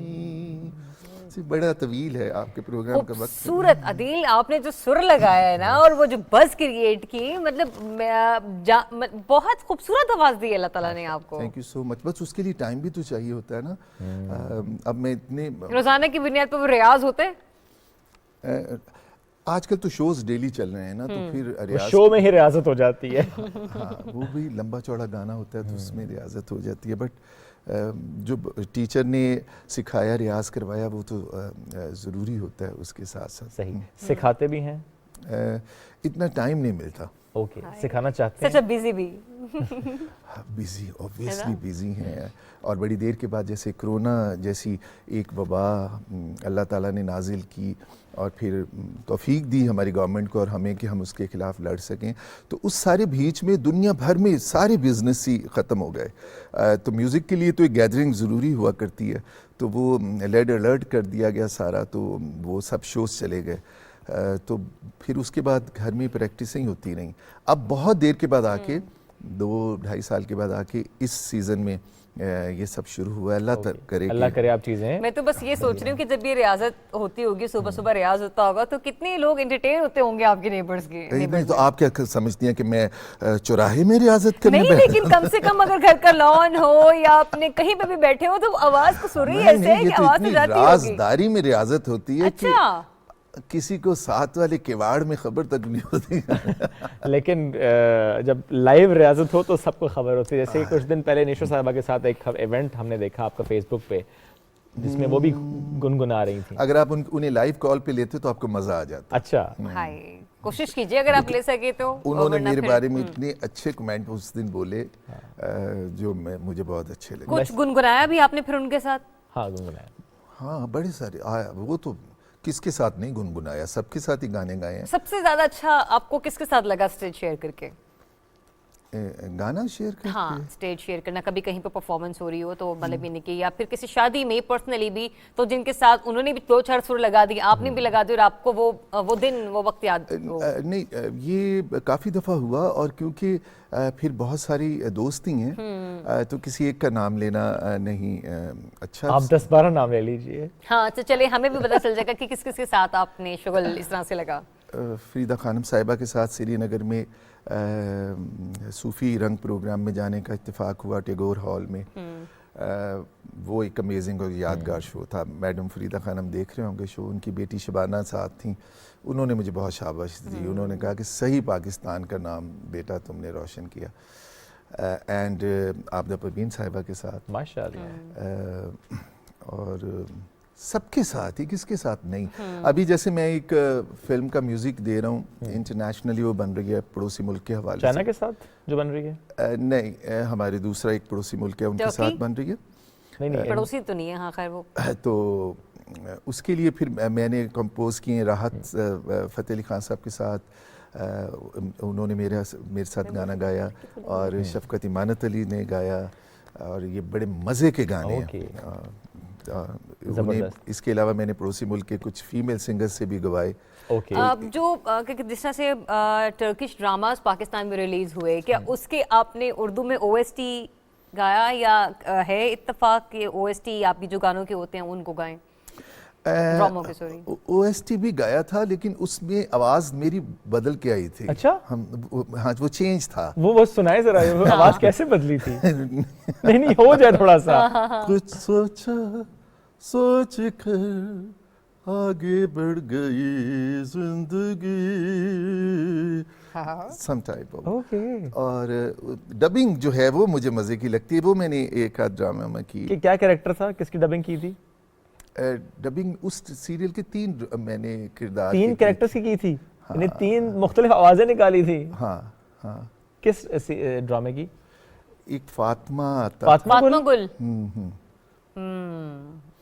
बड़ा तवील है आपके प्रोग्राम का वक्त। खूबसूरत अदील, आपने जो सुर लगाया है ना और वो जो बज़ क्रिएट की, मतलब बहुत खूबसूरत आवाज दी है अल्लाह ताला ने आपको। Thank you so much. बस उसके लिए टाइम भी तो चाहिए होता है ना। अब मैं इतने रोजाना की बुनियाद पर वो रियाज होते हैं। आजकल तो शोज डेली चल रहे हैं ना, तो फिर रियाज शो में ही रियाजत हो जाती है। हाँ, वो भी लंबा चौड़ा गाना होता है तो उसमें रियाजत हो जाती है। बट जो टीचर ने सिखाया, रियाज करवाया, वो तो ज़रूरी होता है उसके साथ साथ। सही। सिखाते भी हैं? इतना टाइम नहीं मिलता। ओके, सिखाना चाहते हैं? सच बिजी भी बिजी, ऑब्वियसली बिजी हैं। और बड़ी देर के बाद जैसे कोरोना जैसी एक वबा अल्लाह ताला ने नाजिल की और फिर तौफीक दी हमारी गवर्नमेंट को और हमें कि हम उसके ख़िलाफ़ लड़ सकें, तो उस सारे बीच में दुनिया भर में सारे बिजनेस ही ख़त्म हो गए। तो म्यूज़िक के लिए तो एक गैदरिंग ज़रूरी हुआ करती है, तो वो रेड अलर्ट कर दिया गया सारा, तो वो सब शोज़ चले गए। तो फिर उसके बाद घर में प्रैक्टिसिंग होती नहीं। अब बहुत देर के बाद आके 2-2.5 साल के बाद आके इस सीज़न में ये सब शुरू हुआ है। अल्लाह करे आप चीज़ें। मैं तो बस ये सोच रही हूँ कि जब ये रियाजत होती होगी, सुबह सुबह रियाज होता होगा, तो कितने लोग एंटरटेन होते होंगे आपके नेबर्स के। नहीं, तो आप क्या समझती हैं कि मैं चौराहे में रियाजत करने नहीं, लेकिन कम से कम अगर घर का लॉन हो या आपने कहीं पे भी बैठे हो तो आवाज को सुर ही ऐसे है कि आवाज तो जाती होगी। राजदारी में रियाजत होती है। अच्छा, किसी को साथ वाले किवाड़ में खबर तक नहीं होती। लेकिन जब लाइव रियाजत हो तो सबको खबर होती है। जैसे कुछ दिन पहले निशो साहिबा के साथ एक इवेंट हमने देखा आपका फेसबुक पे, जिसमें वो भी गुनगुना रही थी। अगर आप उन्हें लाइव कॉल पे लेते तो आपको मजा आ जाता। अच्छा, हाय, कोशिश कीजिए अगर आप ले सके तो। उन्होंने मेरे बारे में इतने अच्छे कमेंट उस दिन बोले जो मुझे बहुत अच्छे लगे। कुछ गुनगुनाया भी आपने फिर उनके साथ? हाँ, गुनगुनाया। हाँ, बड़े सारे आया। वो तो किसके साथ नहीं गुनगुनाया, सबके साथ ही गाने गाए हैं। सबसे ज्यादा अच्छा आपको किसके साथ लगा स्टेज शेयर करके? गाना शेयर करके? हाँ, स्टेज शेयर करना। कभी कहीं पे परफॉर्मेंस हो रही हो तो मतलब ये नहीं कि, या फिर किसी शादी में पर्सनली भी, तो जिनके साथ उन्होंने भी 2-4 सुर लगा दी, आपने भी लगा दी और आपको वो दिन वो वक्त याद हो? नहीं, ये काफ़ी दफ़ा हुआ और क्योंकि फिर बहुत सारी दोस्ती हैं तो किसी एक का नाम लेना नहीं अच्छा। आप 10-12 नाम ले लीजिए। हाँ, तो चलिए हमें भी पता चल जाएगा कि किस किस के साथ आपने शुगल इस तरह से लगा। फरीदा खानम साहिबा के साथ श्रीनगर में सूफ़ी रंग प्रोग्राम में जाने का इत्तेफाक हुआ टैगोर हॉल में। वो एक अमेजिंग और यादगार शो था। मैडम फरीदा खानम देख रहे होंगे शो, उनकी बेटी शबाना साथ थी, उन्होंने मुझे बहुत शाबाशी दी। उन्होंने कहा कि सही पाकिस्तान का नाम बेटा तुमने रोशन किया। एंड आबदा परवीन साहिबा के साथ माशाअल्लाह, और सबके साथ ही, किसके साथ नहीं। अभी जैसे मैं एक फिल्म का म्यूजिक दे रहा हूँ इंटरनेशनली, वो बन रही है पड़ोसी मुल्क के हवाले से। चाइना के साथ जो बन रही है? नहीं, हमारे दूसरा एक पड़ोसी मुल्क है, उनके साथ बन रही है। नहीं, पड़ोसी तो नहीं है। हाँ, खैर वो तो उसके लिए फिर मैंने कंपोज किए राहत फ़तेह अली खान साहब के साथ। उन्होंने मेरे साथ गाना गाया और शफ़क़त इमानत अली ने गाया, और ये बड़े मज़े के गाने हैं। इसके अलावा मैंने पड़ोसी मुल्क के कुछ फीमेल सिंगर्स से भी गवाए। जो जिस तरह से टर्किश ड्रामास पाकिस्तान में रिलीज हुए, क्या उसके आपने उर्दू में OST गाया या है इत्तेफाक कि OST आपकी जो गानों के होते हैं उनको गाएं? ड्रामों के, सॉरी। OST भी गाया था, लेकिन उसमें आवाज मेरी बदल के आई थी। अच्छा, हाँ, वो चेंज था। वो सुनाए जरा, आवाज कैसे बदली थी? नहीं, हो जाए थोड़ा सा। कुछ सोचा सोच कर आगे बढ़ गई जिंदगी, सम टाइप ऑफ। और डबिंग जो है वो मुझे मजे की लगती है, वो मैंने एक आध ड्रामा में की। क्या कैरेक्टर था, किसकी डबिंग की थी? डबिंग उस सीरियल के 3 मैंने किरदार 3 कैरेक्टर्स की थी, यानी 3 मुख्तलिफ आवाजें निकाली थी। हाँ हाँ। किस ड्रामे की? एक फातिमा आता फातिमा गुल।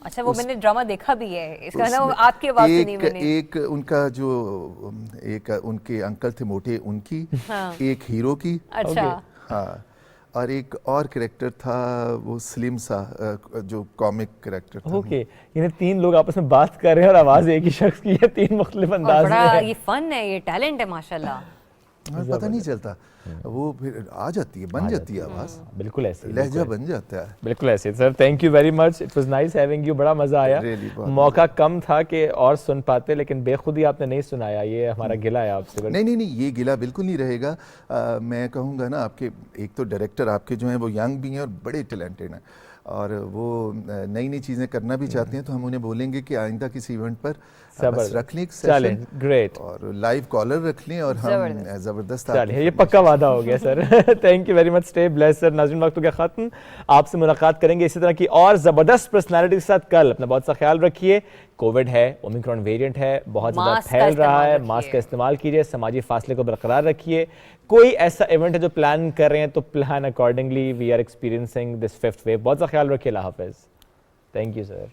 अच्छा, वो मैंने ड्रामा देखा भी है, इसका मतलब आपकी आवाज सुनी मैंने। एक उनका जो एक उनके अंकल थे मोटे, उनकी एक हीरो की। अच्छा। हाँ, और एक और कैरेक्टर था वो स्लिम सा जो कॉमिक कैरेक्टर था। ओके, यानी 3 लोग आपस में बात कर रहे हैं और आवाज एक ही शख्स की है, 3 मुख्तलिफ अंदाज में बड़ा है। ये फन है, ये टैलेंट है माशाल्लाह। पता नहीं चलता, वो फिर आ जाती है, बन जाती है आवाज, बिल्कुल ऐसे लहजा बन जाता है। बिल्कुल ऐसे। Sir thank you very much, it was nice having you, बड़ा मजा आया। मौका कम था कि और सुन पाते, लेकिन बेखुदी आपने नहीं सुनाया, ये हमारा गिला है आपसे। नहीं, ये गिला बिल्कुल नहीं रहेगा। मैं कहूँगा ना, आपके एक तो डायरेक्टर आपके जो हैं वो यंग भी हैं और बड़े टैलेंटेड हैं, और वो नई चीज़ें करना भी चाहते हैं, तो हम उन्हें बोलेंगे कि आइंदा किसी इवेंट पर बस रख लें एक सेशन, ग्रेट, और लाइव कॉलर रख लें और हम ज़बरदस्त। चलिए, ये पक्का वादा हो गया sir. Thank you very much, stay blessed sir. नाज़रीन, वक्त हो गया खत्म, आपसे मुलाकात करेंगे इसी तरह की और ज़बरदस्त पर्सनालिटी के साथ कल। अपना बहुत सा ख्याल रखिए। कोविड है, ओमिक्रॉन वेरिएंट है, बहुत ज़्यादा फैल रहा है, मास्क का इस्तेमाल कीजिए, समाजी फासले को बरकरार रखिए। कोई ऐसा इवेंट है जो प्लान कर रहे हैं तो plan accordingly, we are experiencing this 5th wave. बहुत सा ख्याल रखिए। अल्लाह हाफ़िज़। Thank you sir.